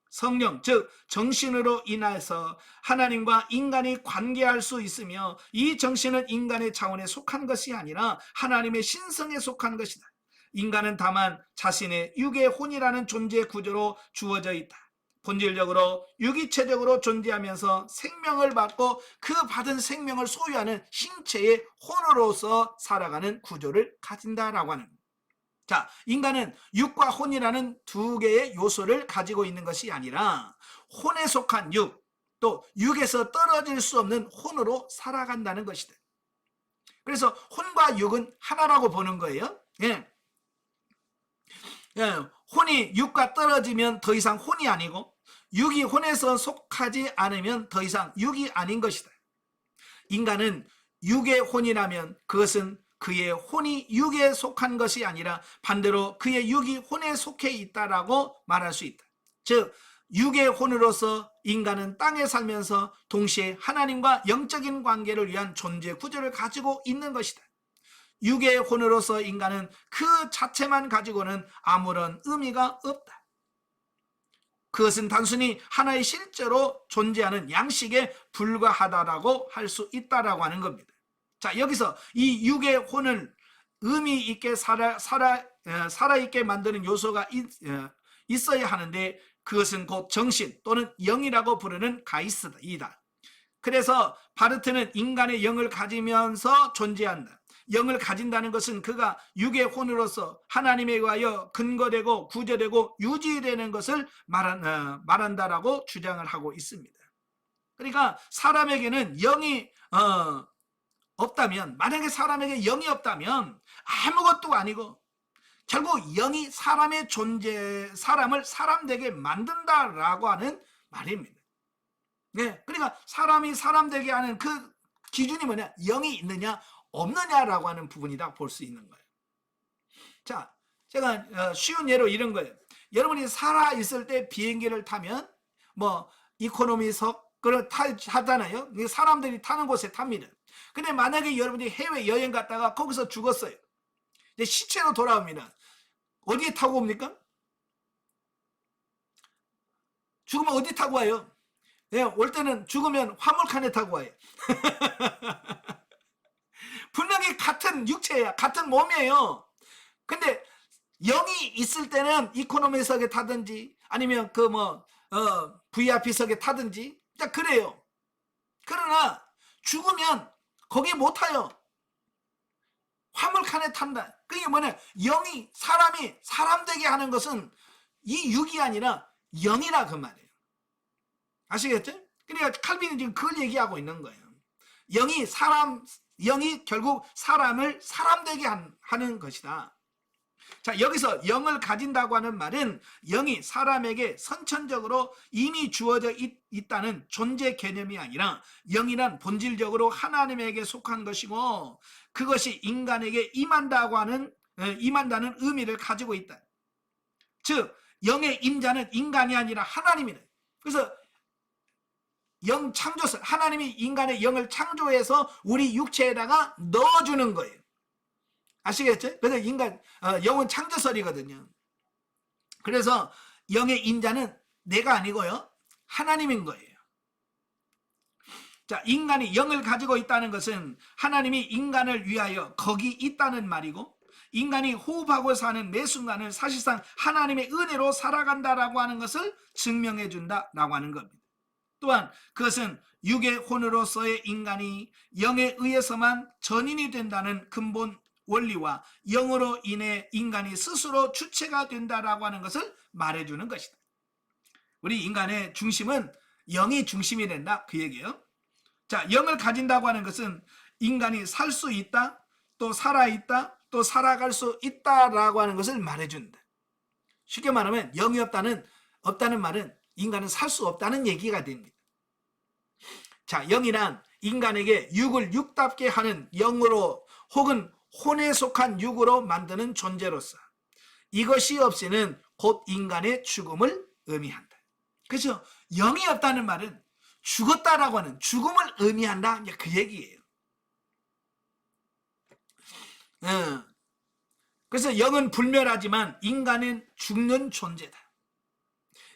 성령, 즉 정신으로 인해서 하나님과 인간이 관계할 수 있으며 이 정신은 인간의 차원에 속한 것이 아니라 하나님의 신성에 속한 것이다. 인간은 다만 자신의 육의 혼이라는 존재 구조로 주어져 있다. 본질적으로 유기체적으로 존재하면서 생명을 받고 그 받은 생명을 소유하는 신체의 혼으로서 살아가는 구조를 가진다라고 하는 겁니다. 자, 인간은 육과 혼이라는 두 개의 요소를 가지고 있는 것이 아니라 혼에 속한 육, 또 육에서 떨어질 수 없는 혼으로 살아간다는 것이다. 그래서 혼과 육은 하나라고 보는 거예요. 예. 혼이 육과 떨어지면 더 이상 혼이 아니고 육이 혼에서 속하지 않으면 더 이상 육이 아닌 것이다. 인간은 육의 혼이라면 그것은 그의 혼이 육에 속한 것이 아니라 반대로 그의 육이 혼에 속해 있다라고 말할 수 있다. 즉 육의 혼으로서 인간은 땅에 살면서 동시에 하나님과 영적인 관계를 위한 존재 구조를 가지고 있는 것이다. 육의 혼으로서 인간은 그 자체만 가지고는 아무런 의미가 없다. 그것은 단순히 하나의 실제로 존재하는 양식에 불과하다라고 할 수 있다라고 하는 겁니다. 자, 여기서 이 육의 혼을 의미 있게 살아있게 만드는 요소가 있어야 하는데 그것은 곧 정신 또는 영이라고 부르는 가이스이다. 그래서 바르트는 인간의 영을 가지면서 존재한다. 영을 가진다는 것은 그가 육의 혼으로서 하나님에 의하여 근거되고 구조되고 유지되는 것을 말한다라고 주장을 하고 있습니다. 그러니까 사람에게는 영이 없다면, 만약에 사람에게 영이 없다면 아무것도 아니고 결국 영이 사람의 사람을 사람 되게 만든다라고 하는 말입니다. 네, 그러니까 사람이 사람 되게 하는 그 기준이 뭐냐? 영이 있느냐 없느냐라고 하는 부분이다 볼 수 있는 거예요. 자, 제가 쉬운 예로 이런 거예요. 여러분이 살아 있을 때 비행기를 타면 뭐 이코노미석 그걸 타잖아요. 사람들이 타는 곳에 탑니다. 근데 만약에 여러분이 해외 여행 갔다가 거기서 죽었어요. 이제 시체로 돌아옵니다. 어디에 타고 옵니까? 죽으면 어디 타고 와요? 네, 올 때는 죽으면 화물칸에 타고 와요. 분명히 같은 육체야, 같은 몸이에요. 근데 영이 있을 때는 이코노미석에 타든지 아니면 VIP석에 타든지 그래요. 그러나 죽으면 거기 못 타요. 화물칸에 탄다. 그게 뭐냐? 사람이 사람 되게 하는 것은 이 육이 아니라 영이라 그 말이에요. 아시겠죠? 그러니까 칼빈이 지금 그걸 얘기하고 있는 거예요. 영이 결국 사람을 사람 되게 하는 것이다. 자, 여기서 영을 가진다고 하는 말은 영이 사람에게 선천적으로 이미 주어져 있다는 존재 개념이 아니라 영이란 본질적으로 하나님에게 속한 것이고 그것이 인간에게 임한다는 의미를 가지고 있다. 즉 영의 임자는 인간이 아니라 하나님이다. 그래서 영 창조설, 하나님이 인간의 영을 창조해서 우리 육체에다가 넣어주는 거예요. 아시겠죠? 그래서 영은 창조설이거든요. 그래서 영의 임자는 내가 아니고요, 하나님인 거예요. 자, 인간이 영을 가지고 있다는 것은 하나님이 인간을 위하여 거기 있다는 말이고, 인간이 호흡하고 사는 매 순간을 사실상 하나님의 은혜로 살아간다라고 하는 것을 증명해 준다라고 하는 겁니다. 또한 그것은 육의 혼으로서의 인간이 영에 의해서만 전인이 된다는 근본 원리와 영으로 인해 인간이 스스로 주체가 된다라고 하는 것을 말해주는 것이다. 우리 인간의 중심은 영이 중심이 된다, 그 얘기예요. 자, 영을 가진다고 하는 것은 인간이 살 수 있다, 또 살아있다, 또 살아갈 수 있다라고 하는 것을 말해준다. 쉽게 말하면 영이 없다는 말은 인간은 살 수 없다는 얘기가 됩니다. 자, 영이란 인간에게 육을 육답게 하는 영으로 혹은 혼에 속한 육으로 만드는 존재로서 이것이 없이는 곧 인간의 죽음을 의미한다. 그렇죠? 영이 없다는 말은 죽었다라고 하는 죽음을 의미한다, 그 얘기예요. 그래서 영은 불멸하지만 인간은 죽는 존재다.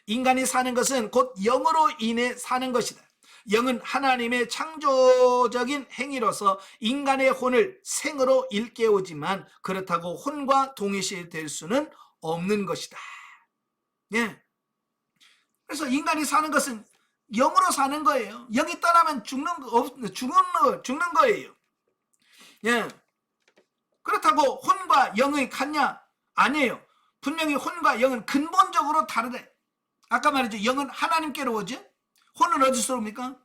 인간이 사는 것은 곧 영으로 인해 사는 것이다. 영은 하나님의 창조적인 행위로서 인간의 혼을 생으로 일깨우지만 그렇다고 혼과 동일시될 수는 없는 것이다. 예. 그래서 인간이 사는 것은 영으로 사는 거예요. 영이 떠나면 죽는 거예요. 예. 그렇다고 혼과 영이 같냐? 아니에요. 분명히 혼과 영은 근본적으로 다르대. 아까 말했죠. 영은 하나님께로 오죠. 혼은 어디서 옵니까?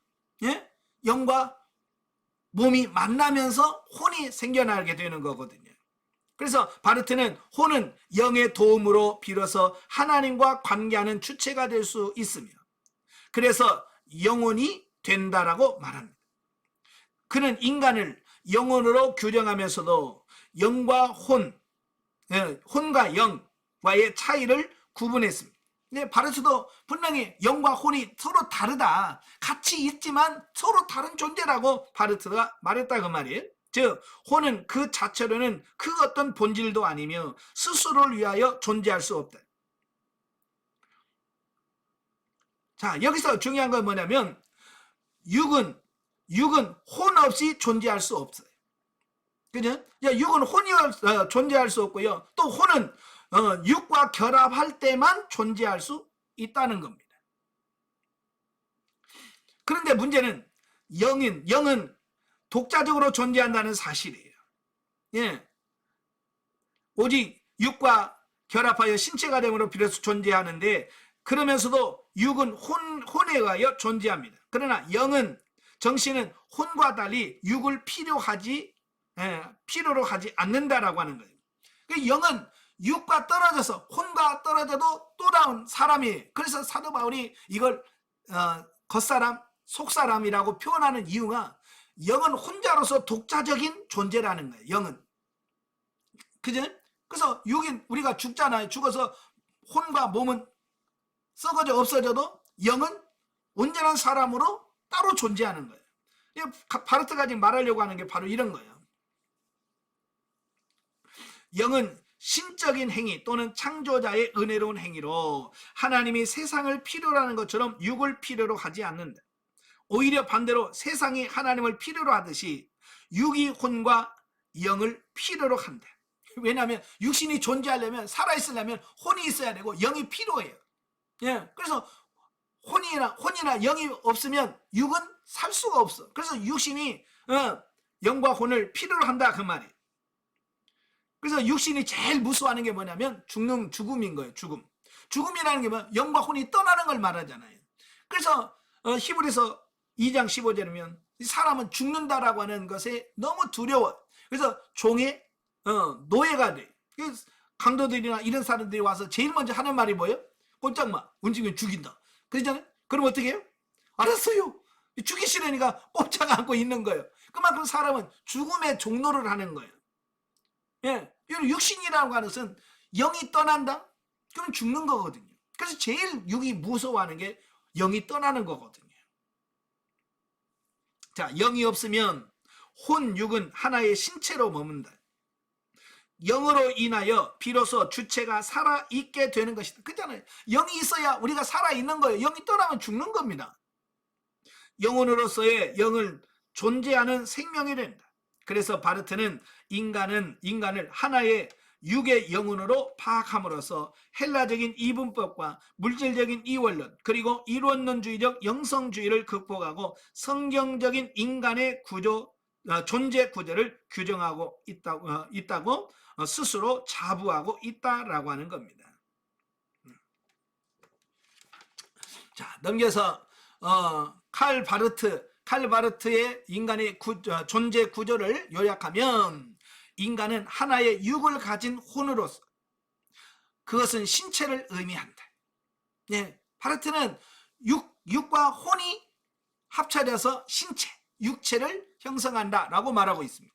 예? 영과 몸이 만나면서 혼이 생겨나게 되는 거거든요. 그래서 바르트는 혼은 영의 도움으로 빌어서 하나님과 관계하는 주체가 될 수 있으며 그래서 영혼이 된다라고 말합니다. 그는 인간을 영혼으로 규정하면서도 영과 혼과 영과의 차이를 구분했습니다. 네, 바르트도 분명히 영과 혼이 서로 다르다, 같이 있지만 서로 다른 존재라고 바르트가 말했다, 그 말이에요. 즉 혼은 그 자체로는 그 어떤 본질도 아니며 스스로를 위하여 존재할 수 없다. 자, 여기서 중요한 건 뭐냐면 육은 혼 없이 존재할 수 없어요. 그죠? 육은 혼이 존재할 수 없고요. 또 혼은 육과 결합할 때만 존재할 수 있다는 겁니다. 그런데 문제는 영은 독자적으로 존재한다는 사실이에요. 예. 오직 육과 결합하여 신체가 됨으로 비로소 존재하는데 그러면서도 육은 혼에 의하여 존재합니다. 그러나 정신은 혼과 달리 육을 필요로 하지 않는다라고 하는 거예요. 영은 육과 떨어져서 혼과 떨어져도 또 다른 사람이, 그래서 사도 바울이 이걸 겉사람 속사람이라고 표현하는 이유가 영은 혼자로서 독자적인 존재라는 거예요. 영은 그죠? 그래서 육인 우리가 죽잖아요. 죽어서 혼과 몸은 썩어져 없어져도 영은 온전한 사람으로 따로 존재하는 거예요. 바르트가 지금 말하려고 하는 게 바로 이런 거예요. 영은 신적인 행위 또는 창조자의 은혜로운 행위로 하나님이 세상을 필요로 하는 것처럼 육을 필요로 하지 않는다. 오히려 반대로 세상이 하나님을 필요로 하듯이 육이 혼과 영을 필요로 한다. 왜냐하면 육신이 존재하려면, 살아있으려면 혼이 있어야 되고 영이 필요해요. 예, 그래서 혼이나 영이 없으면 육은 살 수가 없어. 그래서 육신이 영과 혼을 필요로 한다 그 말이에요. 그래서 육신이 제일 무서워하는 게 뭐냐면 죽음인 거예요. 죽음이라는 게 뭐 영과 혼이 떠나는 걸 말하잖아요. 그래서 히브리서 2장 15절이면 사람은 죽는다라고 하는 것에 너무 두려워. 그래서 종의 노예가 돼. 강도들이나 이런 사람들이 와서 제일 먼저 하는 말이 뭐예요? 꼼짝마, 움직이면 죽인다. 그러잖아요. 그럼 어떻게 해요? 알았어요. 죽이시려니까 꼼짝 않고 있는 거예요. 그만큼 사람은 죽음의 종로를 하는 거예요. 예, 육신이라고 하는 것은 영이 떠난다? 그럼 죽는 거거든요. 그래서 제일 육이 무서워하는 게 영이 떠나는 거거든요. 자, 영이 없으면 혼, 육은 하나의 신체로 머문다. 영으로 인하여 비로소 주체가 살아있게 되는 것이다. 그렇잖아요. 영이 있어야 우리가 살아있는 거예요. 영이 떠나면 죽는 겁니다. 영혼으로서의 영을 존재하는 생명이 된다. 그래서 바르트는 인간을 하나의 육의 영혼으로 파악함으로써 헬라적인 이분법과 물질적인 이원론, 그리고 이론론주의적 영성주의를 극복하고 성경적인 인간의 존재 구조를 규정하고 있다고 스스로 자부하고 있다라고 하는 겁니다. 자, 넘겨서 칼 바르트의 인간의 존재 구조를 요약하면, 인간은 하나의 육을 가진 혼으로서 그것은 신체를 의미한다. 네, 바르트는 육과 혼이 합쳐져서 신체, 육체를 형성한다라고 말하고 있습니다.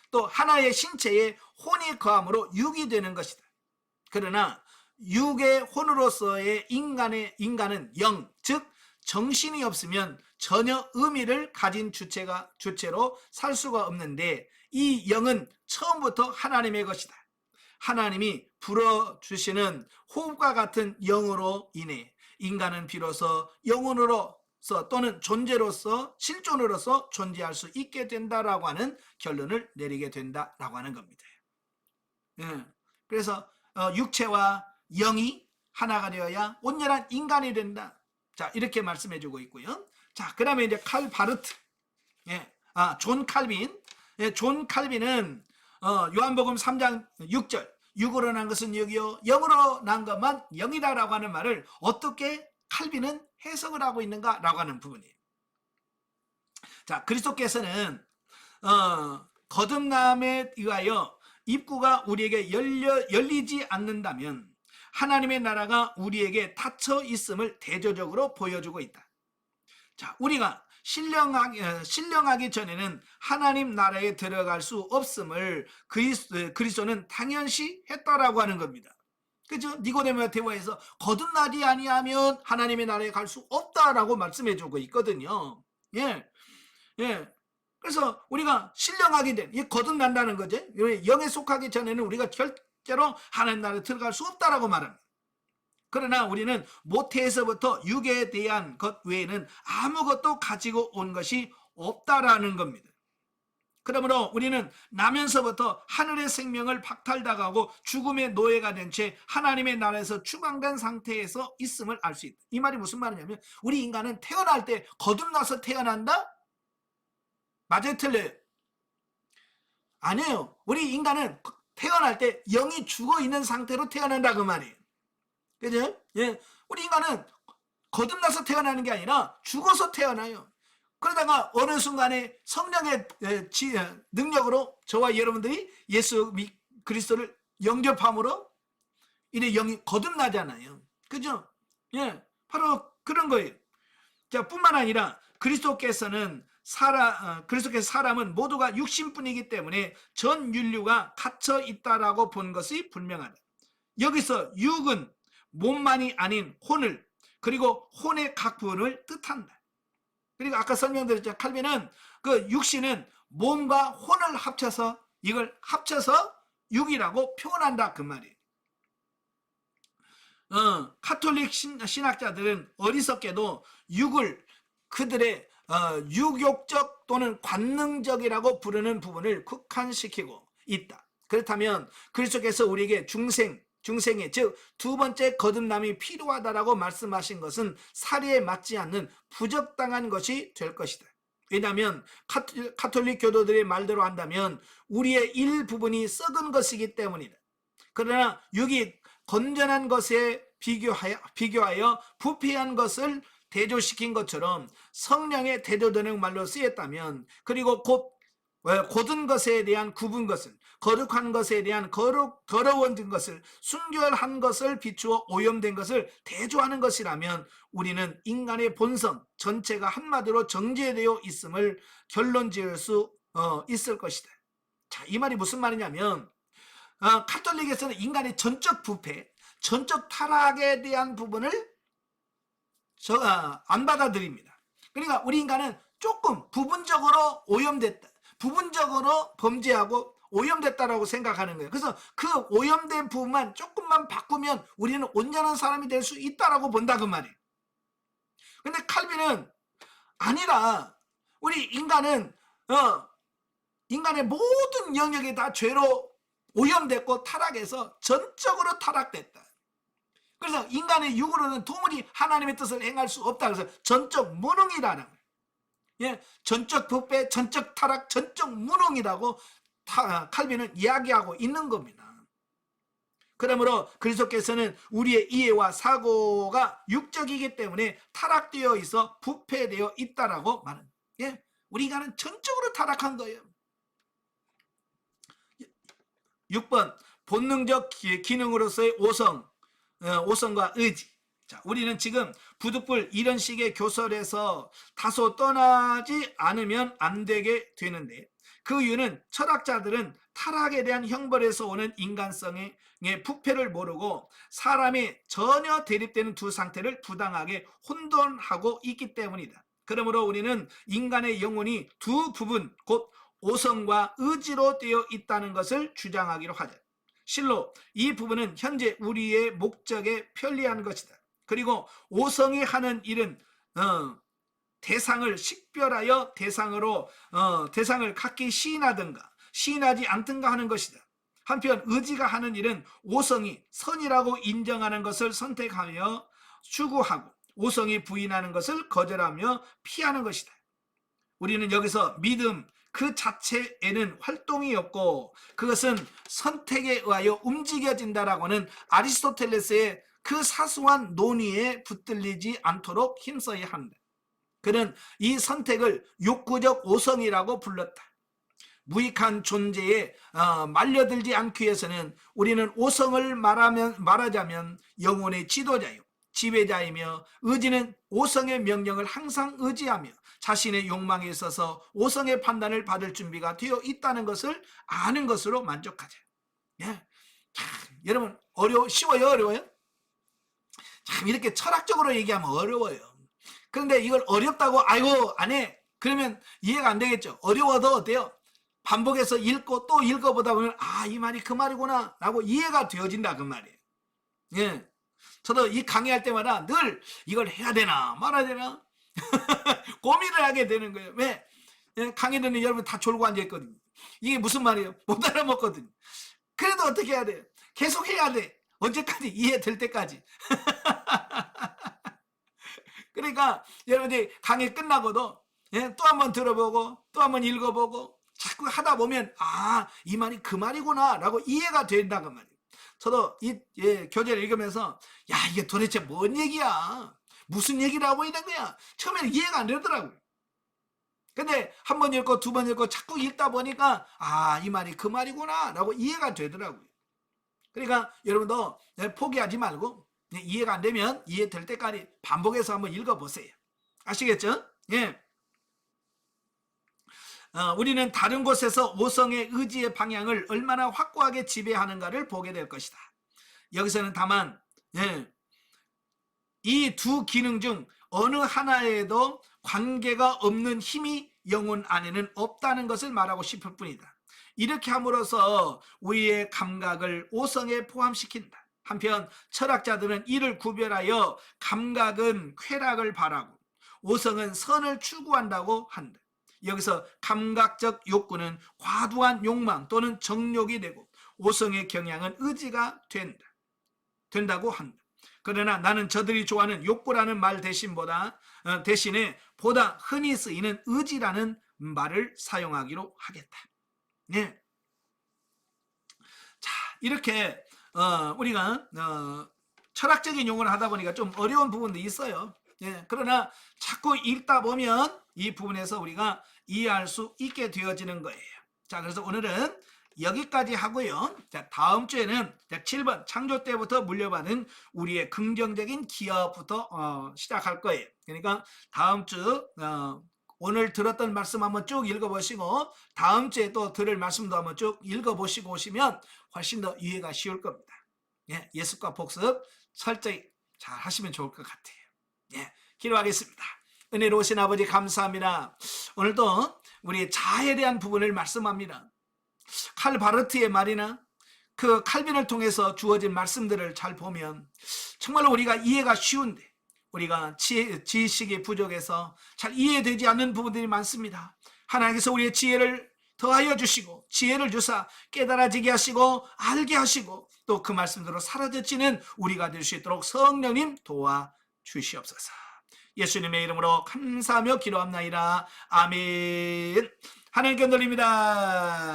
또 하나의 신체에 혼이 거함으로 육이 되는 것이다. 그러나 육의 혼으로서의 인간은 영, 즉 정신이 없으면 전혀 의미를 가진 주체로 살 수가 없는데, 이 영은 처음부터 하나님의 것이다. 하나님이 불어주시는 호흡과 같은 영으로 인해 인간은 비로소 영혼으로서 또는 존재로서, 실존으로서 존재할 수 있게 된다라고 하는 결론을 내리게 된다라고 하는 겁니다. 그래서 육체와 영이 하나가 되어야 온전한 인간이 된다. 자, 이렇게 말씀해 주고 있고요. 자, 그 다음에 이제 칼 바르트, 존 칼빈. 존 칼빈은 요한복음 3장 6절, 육으로 난 것은 육이요 영으로 난 것만 영이다라고 하는 말을 어떻게 칼빈은 해석을 하고 있는가라고 하는 부분이에요. 자, 그리스도께서는 거듭남에 의하여 입구가 우리에게 열리지 않는다면 하나님의 나라가 우리에게 닫혀 있음을 대조적으로 보여주고 있다. 자, 우리가 신령하기 전에는 하나님 나라에 들어갈 수 없음을 그리스도는 당연시 했다라고 하는 겁니다. 그죠? 니고데모와 대화에서 거듭나지 아니하면 하나님의 나라에 갈 수 없다라고 말씀해 주고 있거든요. 예. 그래서 우리가 신령하게 된, 거듭난다는 거죠. 영에 속하기 전에는 우리가 절대로 하나님 나라에 들어갈 수 없다라고 말합니다. 그러나 우리는 모태에서부터 육에 대한 것 외에는 아무것도 가지고 온 것이 없다라는 겁니다. 그러므로 우리는 나면서부터 하늘의 생명을 박탈당하고 죽음의 노예가 된 채 하나님의 나라에서 추방된 상태에서 있음을 알 수 있다. 이 말이 무슨 말이냐면, 우리 인간은 태어날 때 거듭나서 태어난다? 맞아요, 틀려요? 아니에요. 우리 인간은 태어날 때 영이 죽어 있는 상태로 태어난다 그 말이에요. 그죠? 예. 우리 인간은 거듭나서 태어나는 게 아니라 죽어서 태어나요. 그러다가 어느 순간에 성령의 능력으로 저와 여러분들이 예수 그리스도를 영접함으로 이래 영이 거듭나잖아요. 그죠? 예. 바로 그런 거예요. 자, 뿐만 아니라 그리스도께서 사람은 모두가 육신뿐이기 때문에 전 인류가 갇혀 있다라고 본 것이 분명하다. 여기서 육은 몸만이 아닌 혼을, 그리고 혼의 각 부분을 뜻한다. 그리고 아까 설명드렸죠. 칼빈은 그 육신은 몸과 혼을 합쳐서, 이걸 합쳐서 육이라고 표현한다 그 말이에요. 카톨릭 신학자들은 어리석게도 육을 그들의 유욕적 또는 관능적이라고 부르는 부분을 국한시키고 있다. 그렇다면 그리스도께서 우리에게 중생의 즉 두 번째 거듭남이 필요하다라고 말씀하신 것은 사리에 맞지 않는 부적당한 것이 될 것이다. 왜냐하면 카톨릭 교도들의 말대로 한다면 우리의 일부분이 썩은 것이기 때문이다. 그러나 육이 건전한 것에 비교하여 부패한 것을 대조시킨 것처럼 성령의 대조되는 말로 쓰였다면, 그리고 곧은 것에 대한 굽은 것을, 거룩한 것에 대한 더러워진 것을, 순결한 것을 비추어 오염된 것을 대조하는 것이라면 우리는 인간의 본성 전체가 한마디로 정죄되어 있음을 결론 지을 수 있을 것이다. 자, 이 말이 무슨 말이냐면 카톨릭에서는 인간의 전적 부패, 전적 타락에 대한 부분을 안 받아들입니다. 그러니까 우리 인간은 조금 부분적으로 오염됐다, 부분적으로 범죄하고 오염됐다라고 생각하는 거예요. 그래서 그 오염된 부분만 조금만 바꾸면 우리는 온전한 사람이 될 수 있다라고 본다 그 말이에요. 근데 칼빈은 아니라 우리 인간은 인간의 모든 영역이 다 죄로 오염됐고 타락해서 전적으로 타락됐다. 그래서 인간의 육으로는 도무지 하나님의 뜻을 행할 수 없다. 그래서 전적 무능이라는 거예요. 예, 전적 부패, 전적 타락, 전적 무능이라고 칼빈은 이야기하고 있는 겁니다. 그러므로 그리스도께서는 우리의 이해와 사고가 육적이기 때문에 타락되어 있어 부패되어 있다라고 말합니다. 예, 우리 인간은 전적으로 타락한 거예요. 6번 본능적 기능으로서의 오성과 의지. 자, 우리는 지금 부득불 이런 식의 교설에서 다소 떠나지 않으면 안 되게 되는데, 그 이유는 철학자들은 타락에 대한 형벌에서 오는 인간성의 부패를 모르고 사람이 전혀 대립되는 두 상태를 부당하게 혼돈하고 있기 때문이다. 그러므로 우리는 인간의 영혼이 두 부분, 곧 오성과 의지로 되어 있다는 것을 주장하기로 하자. 실로 이 부분은 현재 우리의 목적에 편리한 것이다. 그리고 오성이 하는 일은 대상을 식별하여 대상을 각기 시인하든가 시인하지 않든가 하는 것이다. 한편 의지가 하는 일은 오성이 선이라고 인정하는 것을 선택하며 추구하고 오성이 부인하는 것을 거절하며 피하는 것이다. 우리는 여기서 믿음 그 자체에는 활동이 없고 그것은 선택에 의하여 움직여진다라고는 아리스토텔레스의 그 사소한 논의에 붙들리지 않도록 힘써야 한다. 그는 이 선택을 욕구적 오성이라고 불렀다. 무익한 존재에 말려들지 않기 위해서는 우리는 오성을 말하자면 영혼의 지도자요, 지배자이며, 의지는 오성의 명령을 항상 의지하며 자신의 욕망에 있어서 오성의 판단을 받을 준비가 되어 있다는 것을 아는 것으로 만족하자. 예. 참, 여러분 쉬워요, 어려워요? 참 이렇게 철학적으로 얘기하면 어려워요. 그런데 이걸 어렵다고 아이고 안 해, 그러면 이해가 안 되겠죠. 어려워도 어때요? 반복해서 읽고 또 읽어보다 보면 이 말이 그 말이구나 라고 이해가 되어진다 그 말이에요. 예. 저도 이 강의할 때마다 늘 이걸 해야 되나 말아야 되나 고민을 하게 되는 거예요. 왜? 강의 듣는 여러분 다 졸고 앉아있거든요. 이게 무슨 말이에요? 못 알아먹거든요. 그래도 어떻게 해야 돼요? 계속 해야 돼. 언제까지? 이해될 때까지. 그러니까 여러분들이 강의 끝나고도 또 한번 들어보고 또 한번 읽어보고 자꾸 하다 보면 이 말이 그 말이구나 라고 이해가 된다고 말이에요. 저도 이 교재를 읽으면서 이게 도대체 뭔 얘기야, 무슨 얘기를 하고 있는 거야, 처음에는 이해가 안 되더라고요. 근데 한 번 읽고 두 번 읽고 자꾸 읽다 보니까 이 말이 그 말이구나 라고 이해가 되더라고요. 그러니까 여러분도 포기하지 말고 이해가 안 되면 이해될 때까지 반복해서 한번 읽어보세요. 아시겠죠? 예. 우리는 다른 곳에서 오성의 의지의 방향을 얼마나 확고하게 지배하는가를 보게 될 것이다. 여기서는 다만 이 두 기능 중 어느 하나에도 관계가 없는 힘이 영혼 안에는 없다는 것을 말하고 싶을 뿐이다. 이렇게 함으로써 우리의 감각을 오성에 포함시킨다. 한편 철학자들은 이를 구별하여 감각은 쾌락을 바라고 오성은 선을 추구한다고 한다. 여기서 감각적 욕구는 과도한 욕망 또는 정욕이 되고 오성의 경향은 의지가 된다고 한다. 그러나 나는 저들이 좋아하는 욕구라는 말 대신에 보다 흔히 쓰이는 의지라는 말을 사용하기로 하겠다. 네. 자, 이렇게 우리가 철학적인 용어를 하다 보니까 좀 어려운 부분도 있어요. 예, 그러나 자꾸 읽다 보면 이 부분에서 우리가 이해할 수 있게 되어지는 거예요. 자, 그래서 오늘은 여기까지 하고요. 자, 다음 주에는 7번 창조 때부터 물려받은 우리의 긍정적인 기업부터 시작할 거예요. 그러니까 다음 주 오늘 들었던 말씀 한번 쭉 읽어보시고 다음 주에 또 들을 말씀도 한번 쭉 읽어보시고 오시면 훨씬 더 이해가 쉬울 겁니다. 예, 예습과 복습 철저히 잘 하시면 좋을 것 같아요. 예, 기도하겠습니다. 은혜로우신 아버지 감사합니다. 오늘도 우리 자아에 대한 부분을 말씀합니다. 칼 바르트의 말이나 그 칼빈을 통해서 주어진 말씀들을 잘 보면 정말로 우리가 이해가 쉬운데 우리가 지식이 부족해서 잘 이해되지 않는 부분들이 많습니다. 하나님께서 우리의 지혜를 더하여 주시고 지혜를 주사 깨달아지게 하시고 알게 하시고 또 그 말씀대로 사라져지는 우리가 될 수 있도록 성령님 도와주시옵소서. 예수님의 이름으로 감사하며 기도합나이다. 아멘. 하나님께 돌립니다.